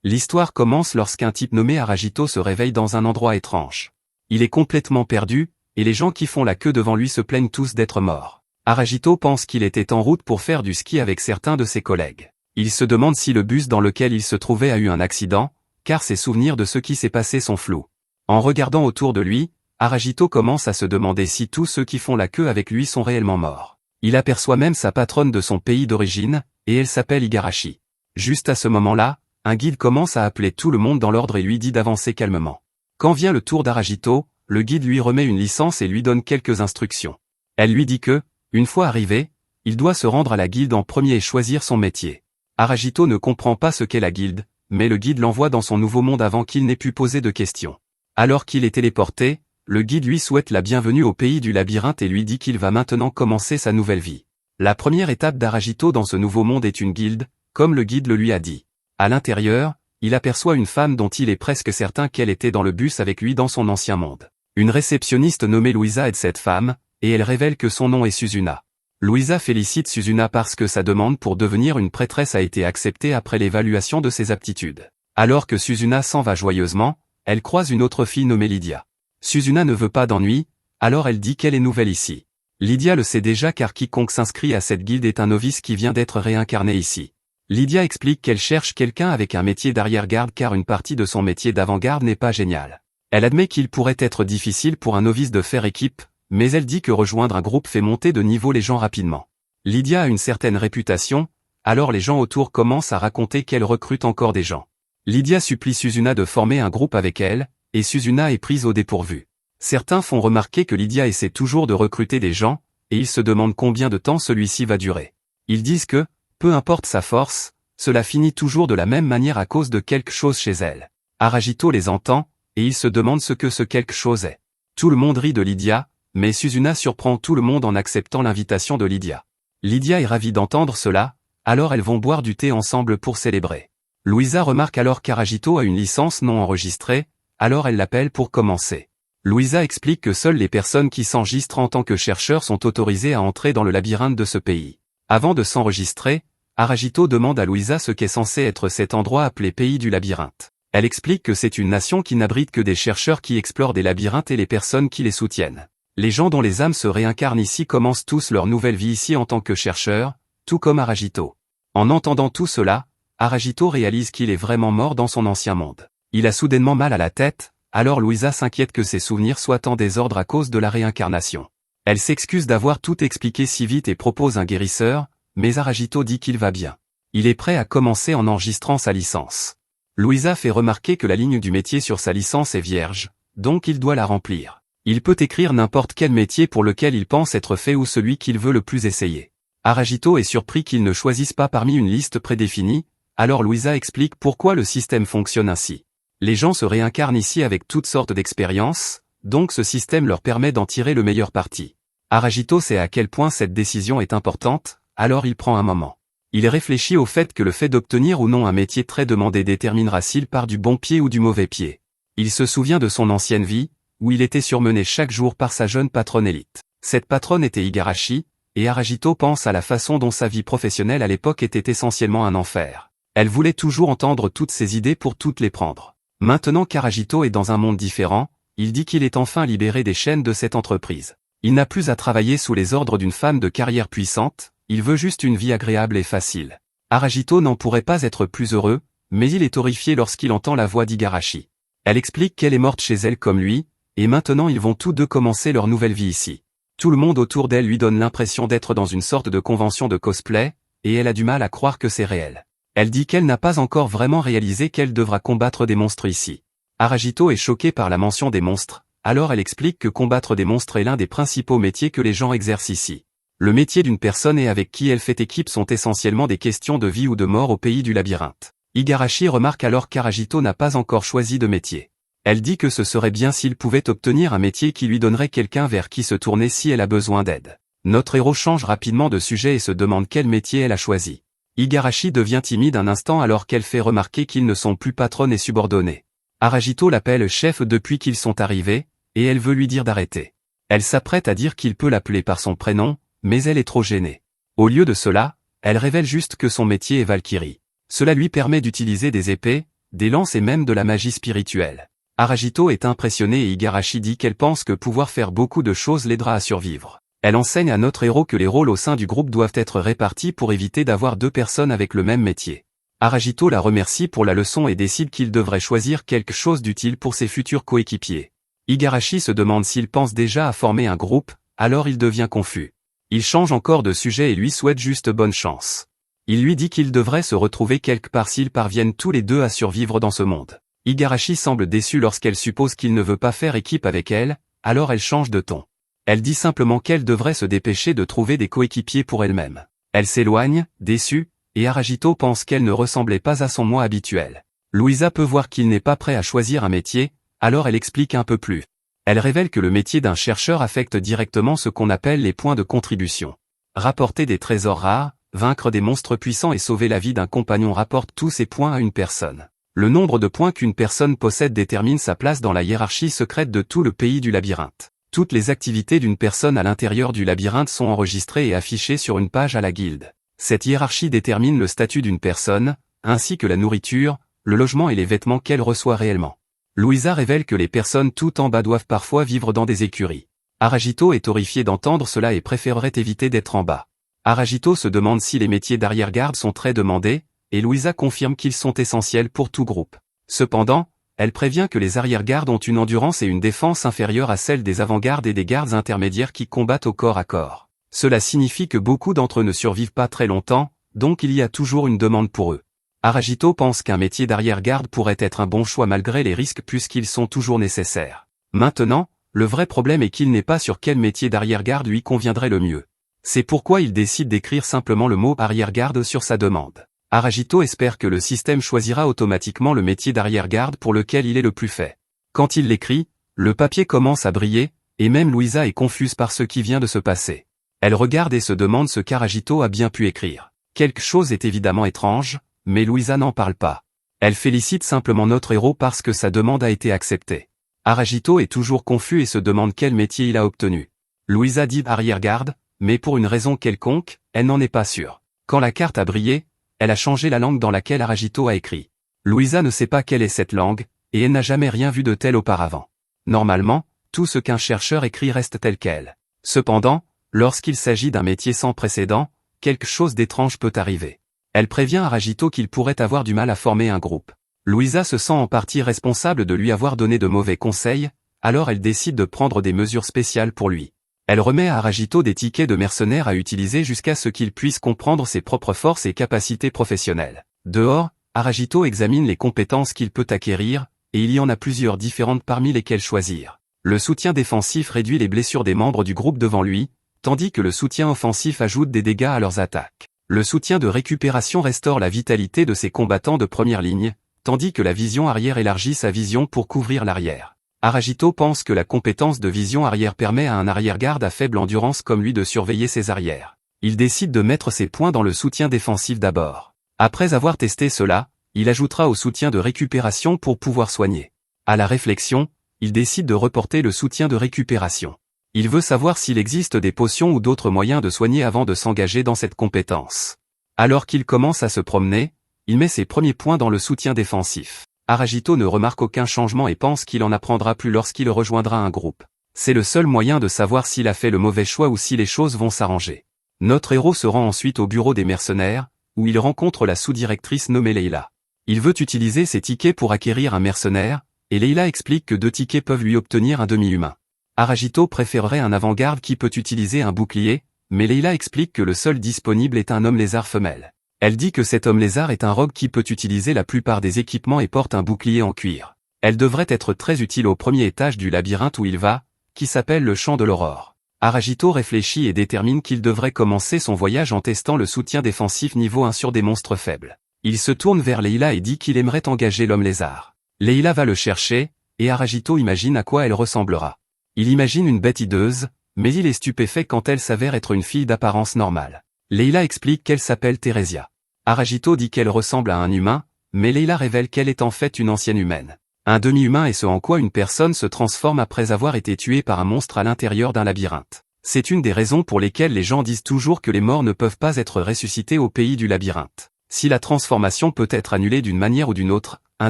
L'histoire commence lorsqu'un type nommé Aragito se réveille dans un endroit étrange. Il est complètement perdu, et les gens qui font la queue devant lui se plaignent tous d'être morts. Aragito pense qu'il était en route pour faire du ski avec certains de ses collègues. Il se demande si le bus dans lequel il se trouvait a eu un accident, car ses souvenirs de ce qui s'est passé sont flous. En regardant autour de lui, Aragito commence à se demander si tous ceux qui font la queue avec lui sont réellement morts. Il aperçoit même sa patronne de son pays d'origine, et elle s'appelle Igarashi. Juste à ce moment-là, un guide commence à appeler tout le monde dans l'ordre et lui dit d'avancer calmement. Quand vient le tour d'Aragito, le guide lui remet une licence et lui donne quelques instructions. Elle lui dit que, une fois arrivé, il doit se rendre à la guilde en premier et choisir son métier. Aragito ne comprend pas ce qu'est la guilde, mais le guide l'envoie dans son nouveau monde avant qu'il n'ait pu poser de questions. Alors qu'il est téléporté, le guide lui souhaite la bienvenue au pays du labyrinthe et lui dit qu'il va maintenant commencer sa nouvelle vie. La première étape d'Aragito dans ce nouveau monde est une guilde, comme le guide le lui a dit. À l'intérieur, il aperçoit une femme dont il est presque certain qu'elle était dans le bus avec lui dans son ancien monde. Une réceptionniste nommée Louisa aide cette femme, et elle révèle que son nom est Suzuna. Louisa félicite Suzuna parce que sa demande pour devenir une prêtresse a été acceptée après l'évaluation de ses aptitudes. Alors que Suzuna s'en va joyeusement, elle croise une autre fille nommée Lydia. Suzuna ne veut pas d'ennui, alors elle dit qu'elle est nouvelle ici. Lydia le sait déjà car quiconque s'inscrit à cette guilde est un novice qui vient d'être réincarné ici. Lydia explique qu'elle cherche quelqu'un avec un métier d'arrière-garde car une partie de son métier d'avant-garde n'est pas géniale. Elle admet qu'il pourrait être difficile pour un novice de faire équipe, mais elle dit que rejoindre un groupe fait monter de niveau les gens rapidement. Lydia a une certaine réputation, alors les gens autour commencent à raconter qu'elle recrute encore des gens. Lydia supplie Suzuna de former un groupe avec elle, et Suzuna est prise au dépourvu. Certains font remarquer que Lydia essaie toujours de recruter des gens, et ils se demandent combien de temps celui-ci va durer. Ils disent que, peu importe sa force, cela finit toujours de la même manière à cause de quelque chose chez elle. Aragito les entend, et il se demande ce que ce quelque chose est. Tout le monde rit de Lydia, mais Suzuna surprend tout le monde en acceptant l'invitation de Lydia. Lydia est ravie d'entendre cela, alors elles vont boire du thé ensemble pour célébrer. Louisa remarque alors qu'Aragito a une licence non enregistrée, alors elle l'appelle pour commencer. Louisa explique que seules les personnes qui s'enregistrent en tant que chercheurs sont autorisées à entrer dans le labyrinthe de ce pays. Avant de s'enregistrer, Aragito demande à Louisa ce qu'est censé être cet endroit appelé pays du labyrinthe. Elle explique que c'est une nation qui n'abrite que des chercheurs qui explorent des labyrinthes et les personnes qui les soutiennent. Les gens dont les âmes se réincarnent ici commencent tous leur nouvelle vie ici en tant que chercheurs, tout comme Aragito. En entendant tout cela, Aragito réalise qu'il est vraiment mort dans son ancien monde. Il a soudainement mal à la tête, alors Louisa s'inquiète que ses souvenirs soient en désordre à cause de la réincarnation. Elle s'excuse d'avoir tout expliqué si vite et propose un guérisseur, mais Aragito dit qu'il va bien. Il est prêt à commencer en enregistrant sa licence. Louisa fait remarquer que la ligne du métier sur sa licence est vierge, donc il doit la remplir. Il peut écrire n'importe quel métier pour lequel il pense être fait ou celui qu'il veut le plus essayer. Aragito est surpris qu'il ne choisisse pas parmi une liste prédéfinie, alors Louisa explique pourquoi le système fonctionne ainsi. Les gens se réincarnent ici avec toutes sortes d'expériences, donc ce système leur permet d'en tirer le meilleur parti. Aragito sait à quel point cette décision est importante, alors il prend un moment. Il réfléchit au fait que le fait d'obtenir ou non un métier très demandé déterminera s'il part du bon pied ou du mauvais pied. Il se souvient de son ancienne vie, où il était surmené chaque jour par sa jeune patronne élite. Cette patronne était Igarashi, et Aragito pense à la façon dont sa vie professionnelle à l'époque était essentiellement un enfer. Elle voulait toujours entendre toutes ses idées pour toutes les prendre. Maintenant qu'Aragito est dans un monde différent, il dit qu'il est enfin libéré des chaînes de cette entreprise. Il n'a plus à travailler sous les ordres d'une femme de carrière puissante, il veut juste une vie agréable et facile. Aragito n'en pourrait pas être plus heureux, mais il est horrifié lorsqu'il entend la voix d'Igarashi. Elle explique qu'elle est morte chez elle comme lui, et maintenant ils vont tous deux commencer leur nouvelle vie ici. Tout le monde autour d'elle lui donne l'impression d'être dans une sorte de convention de cosplay, et elle a du mal à croire que c'est réel. Elle dit qu'elle n'a pas encore vraiment réalisé qu'elle devra combattre des monstres ici. Aragito est choqué par la mention des monstres, alors elle explique que combattre des monstres est l'un des principaux métiers que les gens exercent ici. Le métier d'une personne et avec qui elle fait équipe sont essentiellement des questions de vie ou de mort au pays du labyrinthe. Igarashi remarque alors qu'Aragito n'a pas encore choisi de métier. Elle dit que ce serait bien s'il pouvait obtenir un métier qui lui donnerait quelqu'un vers qui se tourner si elle a besoin d'aide. Notre héros change rapidement de sujet et se demande quel métier elle a choisi. Igarashi devient timide un instant alors qu'elle fait remarquer qu'ils ne sont plus patronne et subordonnés. Aragito l'appelle chef depuis qu'ils sont arrivés, et elle veut lui dire d'arrêter. Elle s'apprête à dire qu'il peut l'appeler par son prénom, mais elle est trop gênée. Au lieu de cela, elle révèle juste que son métier est Valkyrie. Cela lui permet d'utiliser des épées, des lances et même de la magie spirituelle. Aragito est impressionnée et Igarashi dit qu'elle pense que pouvoir faire beaucoup de choses l'aidera à survivre. Elle enseigne à notre héros que les rôles au sein du groupe doivent être répartis pour éviter d'avoir deux personnes avec le même métier. Aragito la remercie pour la leçon et décide qu'il devrait choisir quelque chose d'utile pour ses futurs coéquipiers. Igarashi se demande s'il pense déjà à former un groupe, alors il devient confus. Il change encore de sujet et lui souhaite juste bonne chance. Il lui dit qu'il devrait se retrouver quelque part s'ils parviennent tous les deux à survivre dans ce monde. Igarashi semble déçue lorsqu'elle suppose qu'il ne veut pas faire équipe avec elle, alors elle change de ton. Elle dit simplement qu'elle devrait se dépêcher de trouver des coéquipiers pour elle-même. Elle s'éloigne, déçue, et Aragito pense qu'elle ne ressemblait pas à son moi habituel. Louisa peut voir qu'il n'est pas prêt à choisir un métier, alors elle explique un peu plus. Elle révèle que le métier d'un chercheur affecte directement ce qu'on appelle les points de contribution. Rapporter des trésors rares, vaincre des monstres puissants et sauver la vie d'un compagnon rapporte tous ces points à une personne. Le nombre de points qu'une personne possède détermine sa place dans la hiérarchie secrète de tout le pays du labyrinthe. Toutes les activités d'une personne à l'intérieur du labyrinthe sont enregistrées et affichées sur une page à la guilde. Cette hiérarchie détermine le statut d'une personne, ainsi que la nourriture, le logement et les vêtements qu'elle reçoit réellement. Louisa révèle que les personnes tout en bas doivent parfois vivre dans des écuries. Aragito est horrifié d'entendre cela et préférerait éviter d'être en bas. Aragito se demande si les métiers d'arrière-garde sont très demandés, et Louisa confirme qu'ils sont essentiels pour tout groupe. Cependant, elle prévient que les arrière-gardes ont une endurance et une défense inférieures à celles des avant-gardes et des gardes intermédiaires qui combattent au corps à corps. Cela signifie que beaucoup d'entre eux ne survivent pas très longtemps, donc il y a toujours une demande pour eux. Aragito pense qu'un métier d'arrière-garde pourrait être un bon choix malgré les risques puisqu'ils sont toujours nécessaires. Maintenant, le vrai problème est qu'il n'est pas sûr quel métier d'arrière-garde lui conviendrait le mieux. C'est pourquoi il décide d'écrire simplement le mot arrière-garde sur sa demande. Aragito espère que le système choisira automatiquement le métier d'arrière-garde pour lequel il est le plus fait. Quand il l'écrit, le papier commence à briller, et même Louisa est confuse par ce qui vient de se passer. Elle regarde et se demande ce qu'Aragito a bien pu écrire. Quelque chose est évidemment étrange, mais Louisa n'en parle pas. Elle félicite simplement notre héros parce que sa demande a été acceptée. Aragito est toujours confus et se demande quel métier il a obtenu. Louisa dit arrière-garde, mais pour une raison quelconque, elle n'en est pas sûre. Quand la carte a brillé, elle a changé la langue dans laquelle Aragito a écrit. Louisa ne sait pas quelle est cette langue, et elle n'a jamais rien vu de tel auparavant. Normalement, tout ce qu'un chercheur écrit reste tel quel. Cependant, lorsqu'il s'agit d'un métier sans précédent, quelque chose d'étrange peut arriver. Elle prévient Aragito qu'il pourrait avoir du mal à former un groupe. Louisa se sent en partie responsable de lui avoir donné de mauvais conseils, alors elle décide de prendre des mesures spéciales pour lui. Elle remet à Aragito des tickets de mercenaires à utiliser jusqu'à ce qu'il puisse comprendre ses propres forces et capacités professionnelles. Dehors, Aragito examine les compétences qu'il peut acquérir, et il y en a plusieurs différentes parmi lesquelles choisir. Le soutien défensif réduit les blessures des membres du groupe devant lui, tandis que le soutien offensif ajoute des dégâts à leurs attaques. Le soutien de récupération restaure la vitalité de ses combattants de première ligne, tandis que la vision arrière élargit sa vision pour couvrir l'arrière. Aragito pense que la compétence de vision arrière permet à un arrière-garde à faible endurance comme lui de surveiller ses arrières. Il décide de mettre ses points dans le soutien défensif d'abord. Après avoir testé cela, il ajoutera au soutien de récupération pour pouvoir soigner. À la réflexion, il décide de reporter le soutien de récupération. Il veut savoir s'il existe des potions ou d'autres moyens de soigner avant de s'engager dans cette compétence. Alors qu'il commence à se promener, il met ses premiers points dans le soutien défensif. Aragito ne remarque aucun changement et pense qu'il en apprendra plus lorsqu'il rejoindra un groupe. C'est le seul moyen de savoir s'il a fait le mauvais choix ou si les choses vont s'arranger. Notre héros se rend ensuite au bureau des mercenaires, où il rencontre la sous-directrice nommée Leila. Il veut utiliser ses tickets pour acquérir un mercenaire, et Leila explique que 2 tickets peuvent lui obtenir un demi-humain. Aragito préférerait un avant-garde qui peut utiliser un bouclier, mais Leila explique que le seul disponible est un homme lézard femelle. Elle dit que cet homme lézard est un rogue qui peut utiliser la plupart des équipements et porte un bouclier en cuir. Elle devrait être très utile au premier étage du labyrinthe où il va, qui s'appelle le champ de l'aurore. Aragito réfléchit et détermine qu'il devrait commencer son voyage en testant le soutien défensif niveau 1 sur des monstres faibles. Il se tourne vers Leila et dit qu'il aimerait engager l'homme lézard. Leila va le chercher, et Aragito imagine à quoi elle ressemblera. Il imagine une bête hideuse, mais il est stupéfait quand elle s'avère être une fille d'apparence normale. Leila explique qu'elle s'appelle Theresia. Aragito dit qu'elle ressemble à un humain, mais Leila révèle qu'elle est en fait une ancienne humaine. Un demi-humain est ce en quoi une personne se transforme après avoir été tuée par un monstre à l'intérieur d'un labyrinthe. C'est une des raisons pour lesquelles les gens disent toujours que les morts ne peuvent pas être ressuscités au pays du labyrinthe. Si la transformation peut être annulée d'une manière ou d'une autre, un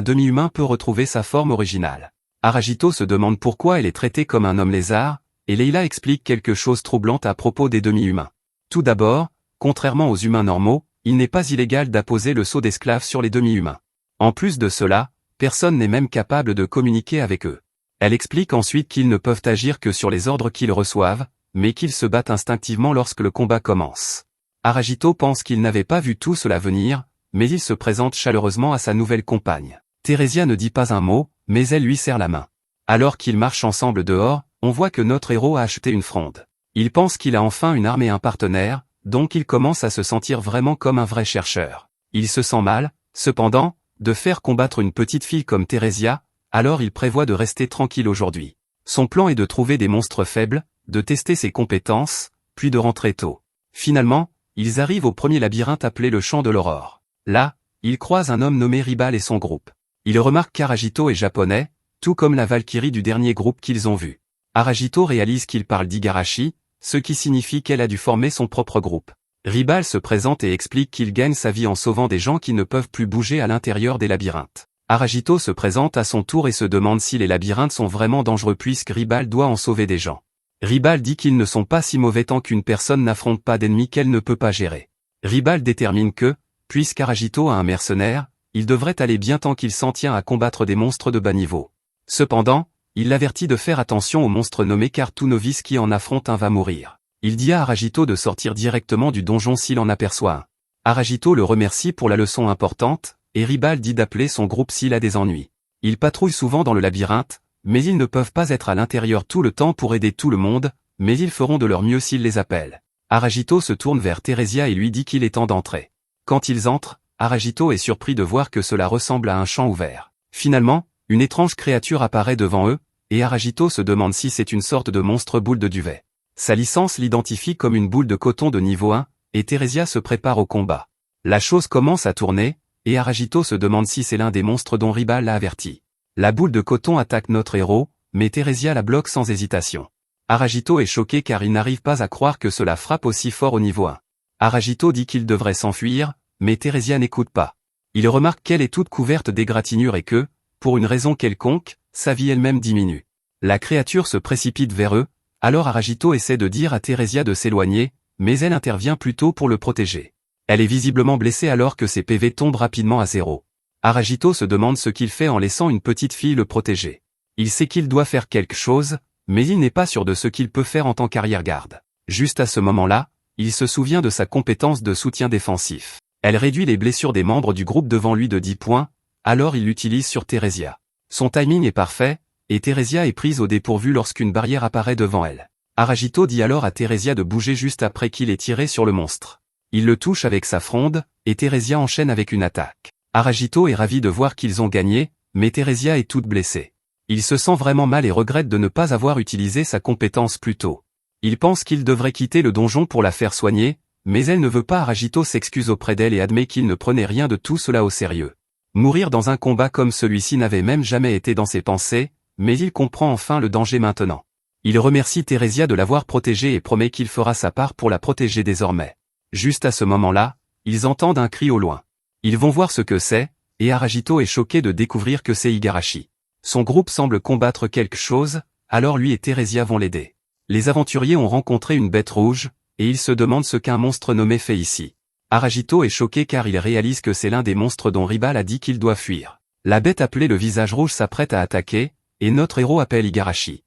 demi-humain peut retrouver sa forme originale. Aragito se demande pourquoi elle est traitée comme un homme lézard, et Leila explique quelque chose troublant à propos des demi-humains. Tout d'abord, contrairement aux humains normaux, il n'est pas illégal d'apposer le sceau d'esclave sur les demi-humains. En plus de cela, personne n'est même capable de communiquer avec eux. Elle explique ensuite qu'ils ne peuvent agir que sur les ordres qu'ils reçoivent, mais qu'ils se battent instinctivement lorsque le combat commence. Aragito pense qu'il n'avait pas vu tout cela venir, mais il se présente chaleureusement à sa nouvelle compagne. Theresia ne dit pas un mot, mais elle lui serre la main. Alors qu'ils marchent ensemble dehors, on voit que notre héros a acheté une fronde. Il pense qu'il a enfin une arme et un partenaire, donc il commence à se sentir vraiment comme un vrai chercheur. Il se sent mal, cependant, de faire combattre une petite fille comme Theresia, alors il prévoit de rester tranquille aujourd'hui. Son plan est de trouver des monstres faibles, de tester ses compétences, puis de rentrer tôt. Finalement, ils arrivent au premier labyrinthe appelé le Champ de l'Aurore. Là, ils croisent un homme nommé Ribal et son groupe. Ils remarquent qu'Aragito est japonais, tout comme la Valkyrie du dernier groupe qu'ils ont vu. Aragito réalise qu'il parle d'Igarashi, ce qui signifie qu'elle a dû former son propre groupe. Ribal se présente et explique qu'il gagne sa vie en sauvant des gens qui ne peuvent plus bouger à l'intérieur des labyrinthes. Aragito se présente à son tour et se demande si les labyrinthes sont vraiment dangereux puisque Ribal doit en sauver des gens. Ribal dit qu'ils ne sont pas si mauvais tant qu'une personne n'affronte pas d'ennemis qu'elle ne peut pas gérer. Ribal détermine que, puisqu'Aragito a un mercenaire, il devrait aller bien tant qu'il s'en tient à combattre des monstres de bas niveau. Cependant, il l'avertit de faire attention aux monstres nommés car tout novice qui en affronte un va mourir. Il dit à Aragito de sortir directement du donjon s'il en aperçoit un. Aragito le remercie pour la leçon importante, et Ribal dit d'appeler son groupe s'il a des ennuis. Ils patrouillent souvent dans le labyrinthe, mais ils ne peuvent pas être à l'intérieur tout le temps pour aider tout le monde, mais ils feront de leur mieux s'ils les appellent. Aragito se tourne vers Theresia et lui dit qu'il est temps d'entrer. Quand ils entrent, Aragito est surpris de voir que cela ressemble à un champ ouvert. Finalement, une étrange créature apparaît devant eux, et Aragito se demande si c'est une sorte de monstre boule de duvet. Sa licence l'identifie comme une boule de coton de niveau 1, et Theresia se prépare au combat. La chose commence à tourner, et Aragito se demande si c'est l'un des monstres dont Ribal l'a averti. La boule de coton attaque notre héros, mais Theresia la bloque sans hésitation. Aragito est choqué car il n'arrive pas à croire que cela frappe aussi fort au niveau 1. Aragito dit qu'il devrait s'enfuir, mais Theresia n'écoute pas. Il remarque qu'elle est toute couverte d'égratignures et que, pour une raison quelconque, sa vie elle-même diminue. La créature se précipite vers eux, alors Aragito essaie de dire à Theresia de s'éloigner, mais elle intervient plutôt pour le protéger. Elle est visiblement blessée alors que ses PV tombent rapidement à zéro. Aragito se demande ce qu'il fait en laissant une petite fille le protéger. Il sait qu'il doit faire quelque chose, mais il n'est pas sûr de ce qu'il peut faire en tant qu'arrière-garde. Juste à ce moment-là, il se souvient de sa compétence de soutien défensif. Elle réduit les blessures des membres du groupe devant lui de 10 points, alors il l'utilise sur Theresia. Son timing est parfait, et Theresia est prise au dépourvu lorsqu'une barrière apparaît devant elle. Aragito dit alors à Theresia de bouger juste après qu'il ait tiré sur le monstre. Il le touche avec sa fronde, et Theresia enchaîne avec une attaque. Aragito est ravi de voir qu'ils ont gagné, mais Theresia est toute blessée. Il se sent vraiment mal et regrette de ne pas avoir utilisé sa compétence plus tôt. Il pense qu'il devrait quitter le donjon pour la faire soigner, mais elle ne veut pas. Aragito s'excuse auprès d'elle et admet qu'il ne prenait rien de tout cela au sérieux. Mourir dans un combat comme celui-ci n'avait même jamais été dans ses pensées, mais il comprend enfin le danger maintenant. Il remercie Theresia de l'avoir protégée et promet qu'il fera sa part pour la protéger désormais. Juste à ce moment-là, ils entendent un cri au loin. Ils vont voir ce que c'est, et Aragito est choqué de découvrir que c'est Igarashi. Son groupe semble combattre quelque chose, alors lui et Theresia vont l'aider. Les aventuriers ont rencontré une bête rouge, et ils se demandent ce qu'un monstre nommé fait ici. Aragito est choqué car il réalise que c'est l'un des monstres dont Ribal a dit qu'il doit fuir. La bête appelée le Visage Rouge s'apprête à attaquer, et notre héros appelle Igarashi.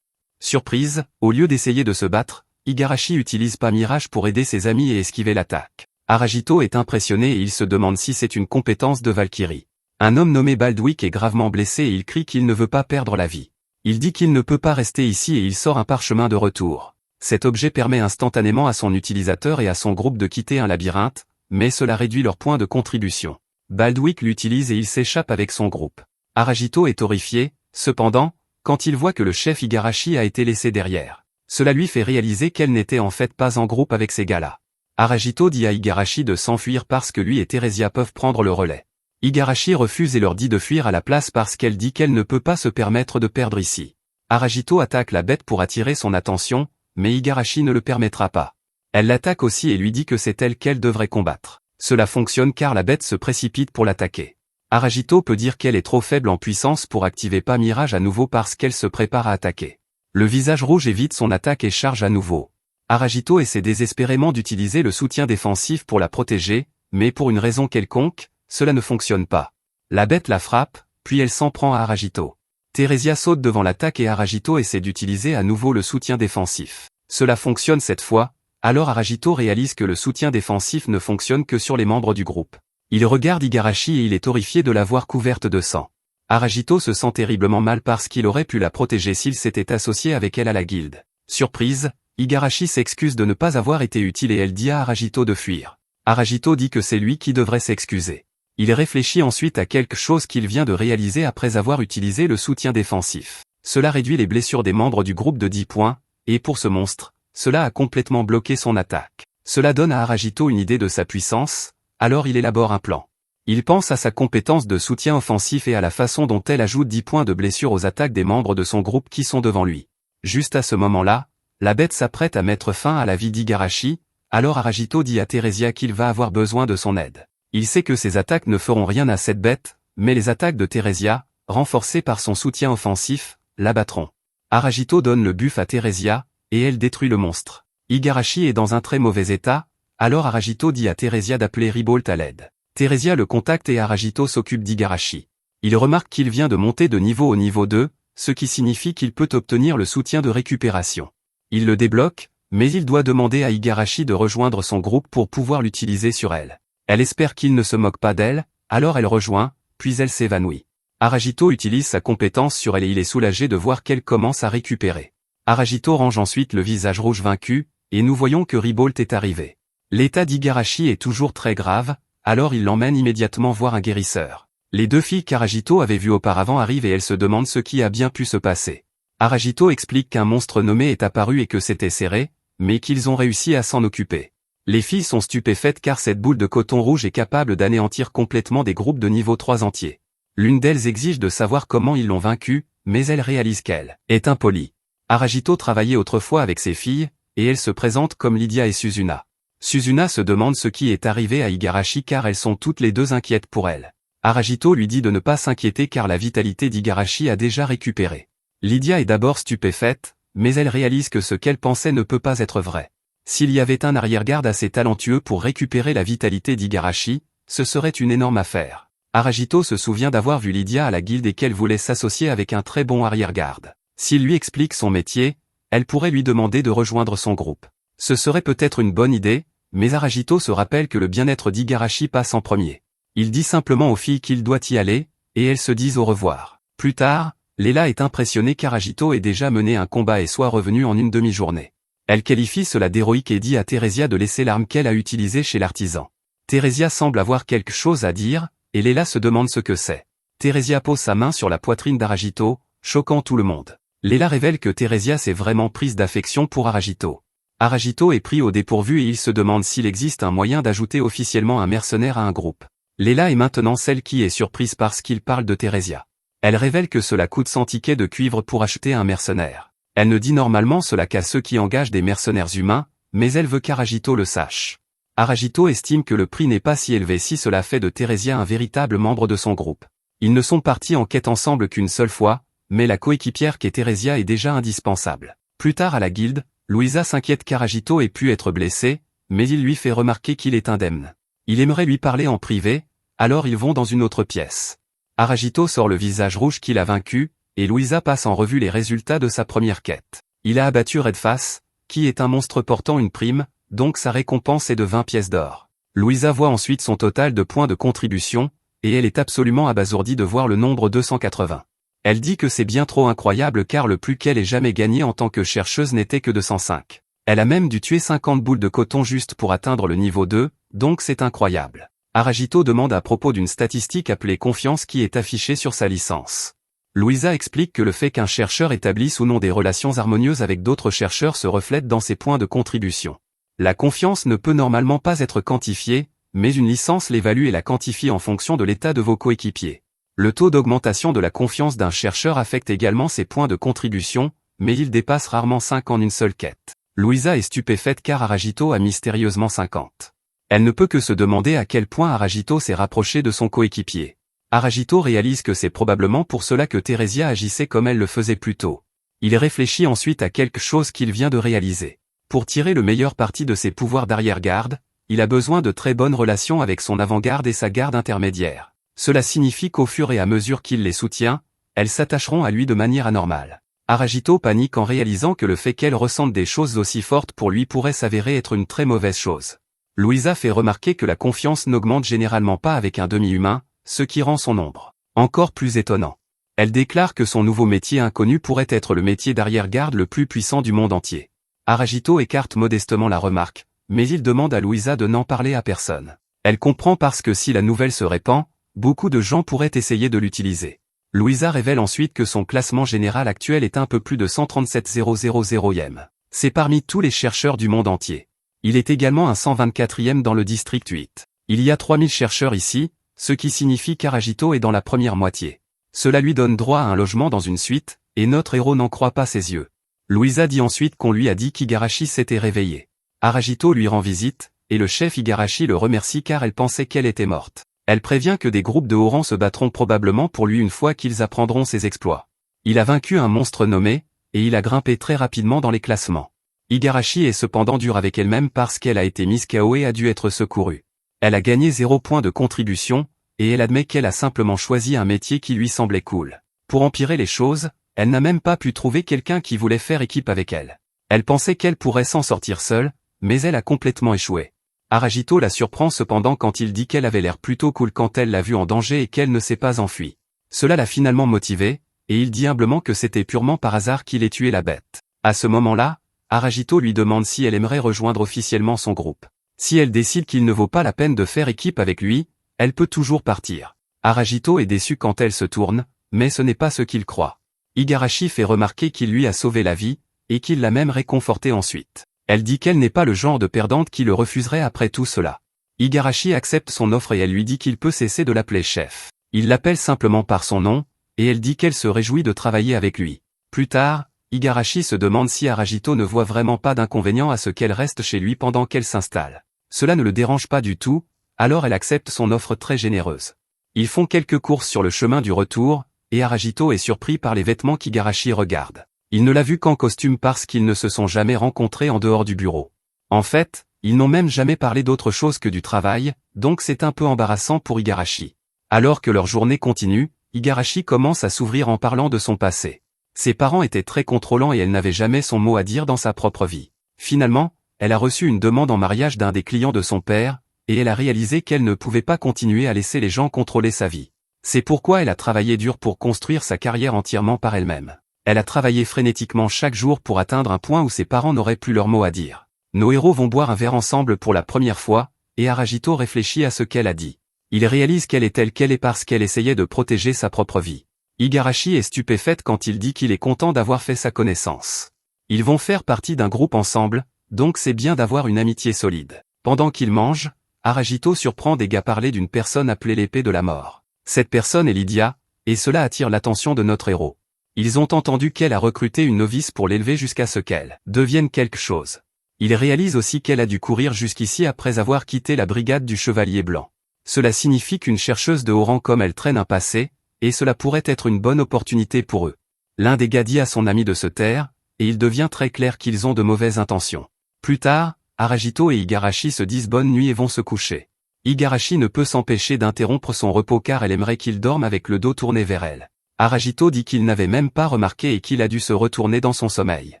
Surprise, au lieu d'essayer de se battre, Igarashi utilise pas Mirage pour aider ses amis et esquiver l'attaque. Aragito est impressionné et il se demande si c'est une compétence de Valkyrie. Un homme nommé Baldwick est gravement blessé et il crie qu'il ne veut pas perdre la vie. Il dit qu'il ne peut pas rester ici et il sort un parchemin de retour. Cet objet permet instantanément à son utilisateur et à son groupe de quitter un labyrinthe, mais cela réduit leur point de contribution. Baldwick l'utilise et il s'échappe avec son groupe. Aragito est horrifié, cependant, quand il voit que le chef Igarashi a été laissé derrière. Cela lui fait réaliser qu'elle n'était en fait pas en groupe avec ces gars-là. Aragito dit à Igarashi de s'enfuir parce que lui et Theresia peuvent prendre le relais. Igarashi refuse et leur dit de fuir à la place parce qu'elle dit qu'elle ne peut pas se permettre de perdre ici. Aragito attaque la bête pour attirer son attention, mais Igarashi ne le permettra pas. Elle l'attaque aussi et lui dit que c'est elle qu'elle devrait combattre. Cela fonctionne car la bête se précipite pour l'attaquer. Aragito peut dire qu'elle est trop faible en puissance pour activer pas Mirage à nouveau parce qu'elle se prépare à attaquer. Le visage rouge évite son attaque et charge à nouveau. Aragito essaie désespérément d'utiliser le soutien défensif pour la protéger, mais pour une raison quelconque, cela ne fonctionne pas. La bête la frappe, puis elle s'en prend à Aragito. Theresia saute devant l'attaque et Aragito essaie d'utiliser à nouveau le soutien défensif. Cela fonctionne cette fois, alors Aragito réalise que le soutien défensif ne fonctionne que sur les membres du groupe. Il regarde Igarashi et il est horrifié de la voir couverte de sang. Aragito se sent terriblement mal parce qu'il aurait pu la protéger s'il s'était associé avec elle à la guilde. Surprise, Igarashi s'excuse de ne pas avoir été utile et elle dit à Aragito de fuir. Aragito dit que c'est lui qui devrait s'excuser. Il réfléchit ensuite à quelque chose qu'il vient de réaliser après avoir utilisé le soutien défensif. Cela réduit les blessures des membres du groupe de 10 points, et pour ce monstre, cela a complètement bloqué son attaque. Cela donne à Aragito une idée de sa puissance, alors il élabore un plan. Il pense à sa compétence de soutien offensif et à la façon dont elle ajoute 10 points de blessure aux attaques des membres de son groupe qui sont devant lui. Juste à ce moment-là, la bête s'apprête à mettre fin à la vie d'Igarashi, alors Aragito dit à Theresia qu'il va avoir besoin de son aide. Il sait que ses attaques ne feront rien à cette bête, mais les attaques de Theresia, renforcées par son soutien offensif, l'abattront. Aragito donne le buff à Theresia, et elle détruit le monstre. Igarashi est dans un très mauvais état, alors Aragito dit à Theresia d'appeler Ribolt à l'aide. Theresia le contacte et Aragito s'occupe d'Igarashi. Il remarque qu'il vient de monter de niveau au niveau 2, ce qui signifie qu'il peut obtenir le soutien de récupération. Il le débloque, mais il doit demander à Igarashi de rejoindre son groupe pour pouvoir l'utiliser sur elle. Elle espère qu'il ne se moque pas d'elle, alors elle rejoint, puis elle s'évanouit. Aragito utilise sa compétence sur elle et il est soulagé de voir qu'elle commence à récupérer. Aragito range ensuite le visage rouge vaincu, et nous voyons que Ribolt est arrivé. L'état d'Igarashi est toujours très grave, alors il l'emmène immédiatement voir un guérisseur. Les deux filles qu'Aragito avait vues auparavant arrivent et elles se demandent ce qui a bien pu se passer. Aragito explique qu'un monstre nommé est apparu et que c'était serré, mais qu'ils ont réussi à s'en occuper. Les filles sont stupéfaites car cette boule de coton rouge est capable d'anéantir complètement des groupes de niveau 3 entiers. L'une d'elles exige de savoir comment ils l'ont vaincue, mais elle réalise qu'elle est impolie. Aragito travaillait autrefois avec ses filles, et elles se présentent comme Lydia et Suzuna. Suzuna se demande ce qui est arrivé à Igarashi car elles sont toutes les deux inquiètes pour elle. Aragito lui dit de ne pas s'inquiéter car la vitalité d'Igarashi a déjà récupéré. Lydia est d'abord stupéfaite, mais elle réalise que ce qu'elle pensait ne peut pas être vrai. S'il y avait un arrière-garde assez talentueux pour récupérer la vitalité d'Igarashi, ce serait une énorme affaire. Aragito se souvient d'avoir vu Lydia à la guilde et qu'elle voulait s'associer avec un très bon arrière-garde. S'il lui explique son métier, elle pourrait lui demander de rejoindre son groupe. Ce serait peut-être une bonne idée, mais Aragito se rappelle que le bien-être d'Igarashi passe en premier. Il dit simplement aux filles qu'il doit y aller, et elles se disent au revoir. Plus tard, Leila est impressionnée qu'Aragito ait déjà mené un combat et soit revenu en une demi-journée. Elle qualifie cela d'héroïque et dit à Theresia de laisser l'arme qu'elle a utilisée chez l'artisan. Theresia semble avoir quelque chose à dire, et Leila se demande ce que c'est. Theresia pose sa main sur la poitrine d'Aragito, choquant tout le monde. Leila révèle que Theresia s'est vraiment prise d'affection pour Aragito. Aragito est pris au dépourvu et il se demande s'il existe un moyen d'ajouter officiellement un mercenaire à un groupe. Leila est maintenant celle qui est surprise parce qu'il parle de Theresia. Elle révèle que cela coûte 100 tickets de cuivre pour acheter un mercenaire. Elle ne dit normalement cela qu'à ceux qui engagent des mercenaires humains, mais elle veut qu'Aragito le sache. Aragito estime que le prix n'est pas si élevé si cela fait de Theresia un véritable membre de son groupe. Ils ne sont partis en quête ensemble qu'une seule fois, mais la coéquipière qu'est Theresia est déjà indispensable. Plus tard à la guilde, Louisa s'inquiète qu'Aragito ait pu être blessé, mais il lui fait remarquer qu'il est indemne. Il aimerait lui parler en privé, alors ils vont dans une autre pièce. Aragito sort le visage rouge qu'il a vaincu, et Louisa passe en revue les résultats de sa première quête. Il a abattu Redface, qui est un monstre portant une prime, donc sa récompense est de 20 pièces d'or. Louisa voit ensuite son total de points de contribution, et elle est absolument abasourdie de voir le nombre 280. Elle dit que c'est bien trop incroyable car le plus qu'elle ait jamais gagné en tant que chercheuse n'était que de 105. Elle a même dû tuer 50 boules de coton juste pour atteindre le niveau 2, donc c'est incroyable. Aragito demande à propos d'une statistique appelée confiance qui est affichée sur sa licence. Louisa explique que le fait qu'un chercheur établisse ou non des relations harmonieuses avec d'autres chercheurs se reflète dans ses points de contribution. La confiance ne peut normalement pas être quantifiée, mais une licence l'évalue et la quantifie en fonction de l'état de vos coéquipiers. Le taux d'augmentation de la confiance d'un chercheur affecte également ses points de contribution, mais il dépasse rarement 5 en une seule quête. Louisa est stupéfaite car Aragito a mystérieusement 50. Elle ne peut que se demander à quel point Aragito s'est rapproché de son coéquipier. Aragito réalise que c'est probablement pour cela que Theresia agissait comme elle le faisait plus tôt. Il réfléchit ensuite à quelque chose qu'il vient de réaliser. Pour tirer le meilleur parti de ses pouvoirs d'arrière-garde, il a besoin de très bonnes relations avec son avant-garde et sa garde intermédiaire. Cela signifie qu'au fur et à mesure qu'il les soutient, elles s'attacheront à lui de manière anormale. Aragito panique en réalisant que le fait qu'elle ressente des choses aussi fortes pour lui pourrait s'avérer être une très mauvaise chose. Louisa fait remarquer que la confiance n'augmente généralement pas avec un demi-humain, ce qui rend son ombre encore plus étonnant. Elle déclare que son nouveau métier inconnu pourrait être le métier d'arrière-garde le plus puissant du monde entier. Aragito écarte modestement la remarque, mais il demande à Louisa de n'en parler à personne. Elle comprend parce que si la nouvelle se répand, beaucoup de gens pourraient essayer de l'utiliser. Louisa révèle ensuite que son classement général actuel est un peu plus de 137 000e. C'est parmi tous les chercheurs du monde entier. Il est également un 124e dans le district 8. Il y a 3000 chercheurs ici, ce qui signifie qu'Aragito est dans la première moitié. Cela lui donne droit à un logement dans une suite, et notre héros n'en croit pas ses yeux. Louisa dit ensuite qu'on lui a dit qu'Igarashi s'était réveillé. Aragito lui rend visite, et le chef Igarashi le remercie car elle pensait qu'elle était morte. Elle prévient que des groupes de haut rang se battront probablement pour lui une fois qu'ils apprendront ses exploits. Il a vaincu un monstre nommé, et il a grimpé très rapidement dans les classements. Igarashi est cependant dure avec elle-même parce qu'elle a été mise KO et a dû être secourue. Elle a gagné 0 point de contribution, et elle admet qu'elle a simplement choisi un métier qui lui semblait cool. Pour empirer les choses, elle n'a même pas pu trouver quelqu'un qui voulait faire équipe avec elle. Elle pensait qu'elle pourrait s'en sortir seule, mais elle a complètement échoué. Aragito la surprend cependant quand il dit qu'elle avait l'air plutôt cool quand elle l'a vue en danger et qu'elle ne s'est pas enfuie. Cela l'a finalement motivée, et il dit humblement que c'était purement par hasard qu'il ait tué la bête. À ce moment-là, Aragito lui demande si elle aimerait rejoindre officiellement son groupe. Si elle décide qu'il ne vaut pas la peine de faire équipe avec lui, elle peut toujours partir. Aragito est déçu quand elle se tourne, mais ce n'est pas ce qu'il croit. Igarashi fait remarquer qu'il lui a sauvé la vie, et qu'il l'a même réconforté ensuite. Elle dit qu'elle n'est pas le genre de perdante qui le refuserait après tout cela. Igarashi accepte son offre et elle lui dit qu'il peut cesser de l'appeler chef. Il l'appelle simplement par son nom, et elle dit qu'elle se réjouit de travailler avec lui. Plus tard, Igarashi se demande si Aragito ne voit vraiment pas d'inconvénient à ce qu'elle reste chez lui pendant qu'elle s'installe. Cela ne le dérange pas du tout, alors elle accepte son offre très généreuse. Ils font quelques courses sur le chemin du retour, et Aragito est surpris par les vêtements qu'Igarashi regarde. Il ne l'a vu qu'en costume parce qu'ils ne se sont jamais rencontrés en dehors du bureau. En fait, ils n'ont même jamais parlé d'autre chose que du travail, donc c'est un peu embarrassant pour Igarashi. Alors que leur journée continue, Igarashi commence à s'ouvrir en parlant de son passé. Ses parents étaient très contrôlants et elle n'avait jamais son mot à dire dans sa propre vie. Finalement, elle a reçu une demande en mariage d'un des clients de son père, et elle a réalisé qu'elle ne pouvait pas continuer à laisser les gens contrôler sa vie. C'est pourquoi elle a travaillé dur pour construire sa carrière entièrement par elle-même. Elle a travaillé frénétiquement chaque jour pour atteindre un point où ses parents n'auraient plus leur mot à dire. Nos héros vont boire un verre ensemble pour la première fois, et Aragito réfléchit à ce qu'elle a dit. Il réalise qu'elle est telle qu'elle est parce qu'elle essayait de protéger sa propre vie. Igarashi est stupéfaite quand il dit qu'il est content d'avoir fait sa connaissance. Ils vont faire partie d'un groupe ensemble, donc c'est bien d'avoir une amitié solide. Pendant qu'ils mangent, Aragito surprend des gars parler d'une personne appelée l'épée de la mort. Cette personne est Lydia, et cela attire l'attention de notre héros. Ils ont entendu qu'elle a recruté une novice pour l'élever jusqu'à ce qu'elle devienne quelque chose. Ils réalisent aussi qu'elle a dû courir jusqu'ici après avoir quitté la brigade du Chevalier Blanc. Cela signifie qu'une chercheuse de haut rang comme elle traîne un passé, et cela pourrait être une bonne opportunité pour eux. L'un des gars dit à son ami de se taire, et il devient très clair qu'ils ont de mauvaises intentions. Plus tard, Aragito et Igarashi se disent bonne nuit et vont se coucher. Igarashi ne peut s'empêcher d'interrompre son repos car elle aimerait qu'il dorme avec le dos tourné vers elle. Aragito dit qu'il n'avait même pas remarqué et qu'il a dû se retourner dans son sommeil.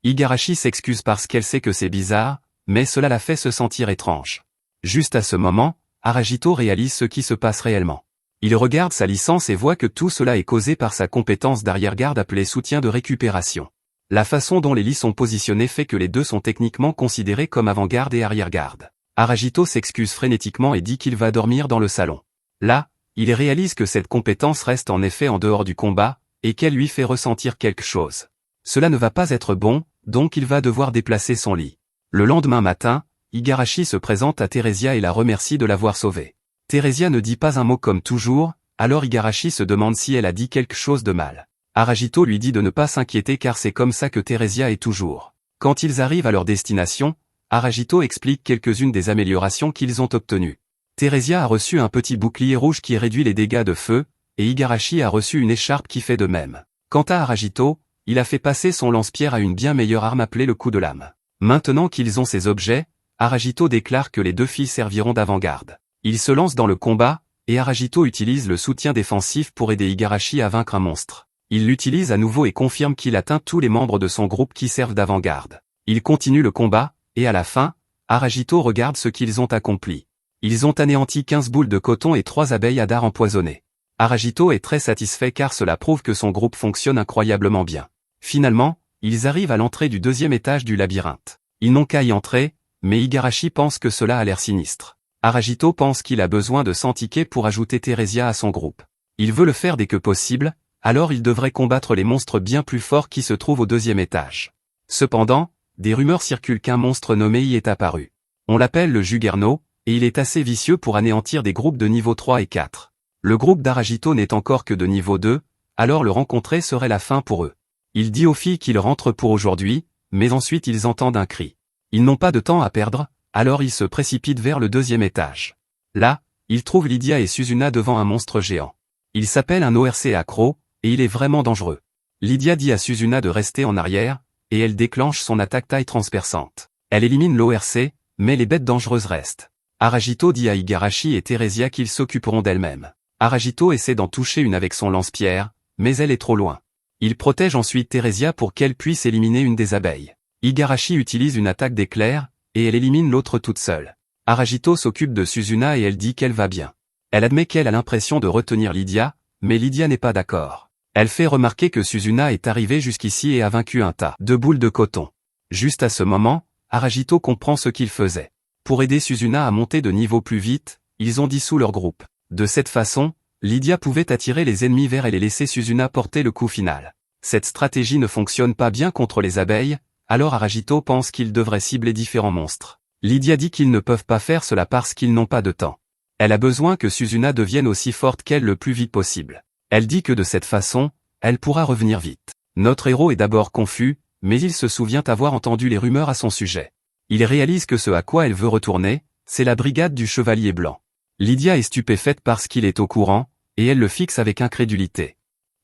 Igarashi s'excuse parce qu'elle sait que c'est bizarre, mais cela la fait se sentir étrange. Juste à ce moment, Aragito réalise ce qui se passe réellement. Il regarde sa licence et voit que tout cela est causé par sa compétence d'arrière-garde appelée soutien de récupération. La façon dont les lits sont positionnés fait que les deux sont techniquement considérés comme avant-garde et arrière-garde. Aragito s'excuse frénétiquement et dit qu'il va dormir dans le salon. Là, il réalise que cette compétence reste en effet en dehors du combat, et qu'elle lui fait ressentir quelque chose. Cela ne va pas être bon, donc il va devoir déplacer son lit. Le lendemain matin, Igarashi se présente à Theresia et la remercie de l'avoir sauvée. Theresia ne dit pas un mot comme toujours, alors Igarashi se demande si elle a dit quelque chose de mal. Aragito lui dit de ne pas s'inquiéter car c'est comme ça que Theresia est toujours. Quand ils arrivent à leur destination, Aragito explique quelques-unes des améliorations qu'ils ont obtenues. Theresia a reçu un petit bouclier rouge qui réduit les dégâts de feu, et Igarashi a reçu une écharpe qui fait de même. Quant à Aragito, il a fait passer son lance-pierre à une bien meilleure arme appelée le coup de lame. Maintenant qu'ils ont ces objets, Aragito déclare que les deux filles serviront d'avant-garde. Il se lance dans le combat, et Aragito utilise le soutien défensif pour aider Igarashi à vaincre un monstre. Il l'utilise à nouveau et confirme qu'il atteint tous les membres de son groupe qui servent d'avant-garde. Il continue le combat, et à la fin, Aragito regarde ce qu'ils ont accompli. Ils ont anéanti 15 boules de coton et 3 abeilles à dard empoisonnées. Aragito est très satisfait car cela prouve que son groupe fonctionne incroyablement bien. Finalement, ils arrivent à l'entrée du deuxième étage du labyrinthe. Ils n'ont qu'à y entrer, mais Igarashi pense que cela a l'air sinistre. Aragito pense qu'il a besoin de 100 tickets pour ajouter Theresia à son groupe. Il veut le faire dès que possible, alors il devrait combattre les monstres bien plus forts qui se trouvent au deuxième étage. Cependant, des rumeurs circulent qu'un monstre nommé y est apparu. On l'appelle le Juggernaut, et il est assez vicieux pour anéantir des groupes de niveau 3 et 4. Le groupe d'Aragito n'est encore que de niveau 2, alors le rencontrer serait la fin pour eux. Il dit aux filles qu'ils rentrent pour aujourd'hui, mais ensuite ils entendent un cri. Ils n'ont pas de temps à perdre, alors ils se précipitent vers le deuxième étage. Là, ils trouvent Lydia et Suzuna devant un monstre géant. Il s'appelle un ORC accro, et il est vraiment dangereux. Lydia dit à Suzuna de rester en arrière, et elle déclenche son attaque taille transperçante. Elle élimine l'ORC, mais les bêtes dangereuses restent. Aragito dit à Igarashi et Theresia qu'ils s'occuperont d'elles-mêmes. Aragito essaie d'en toucher une avec son lance-pierre, mais elle est trop loin. Il protège ensuite Theresia pour qu'elle puisse éliminer une des abeilles. Igarashi utilise une attaque d'éclair, et elle élimine l'autre toute seule. Aragito s'occupe de Suzuna et elle dit qu'elle va bien. Elle admet qu'elle a l'impression de retenir Lydia, mais Lydia n'est pas d'accord. Elle fait remarquer que Suzuna est arrivée jusqu'ici et a vaincu un tas de boules de coton. Juste à ce moment, Aragito comprend ce qu'il faisait. Pour aider Suzuna à monter de niveau plus vite, ils ont dissous leur groupe. De cette façon, Lydia pouvait attirer les ennemis vers elle et laisser Suzuna porter le coup final. Cette stratégie ne fonctionne pas bien contre les abeilles, alors Aragito pense qu'il devrait cibler différents monstres. Lydia dit qu'ils ne peuvent pas faire cela parce qu'ils n'ont pas de temps. Elle a besoin que Suzuna devienne aussi forte qu'elle le plus vite possible. Elle dit que de cette façon, elle pourra revenir vite. Notre héros est d'abord confus, mais il se souvient avoir entendu les rumeurs à son sujet. Il réalise que ce à quoi elle veut retourner, c'est la brigade du Chevalier Blanc. Lydia est stupéfaite parce qu'il est au courant, et elle le fixe avec incrédulité.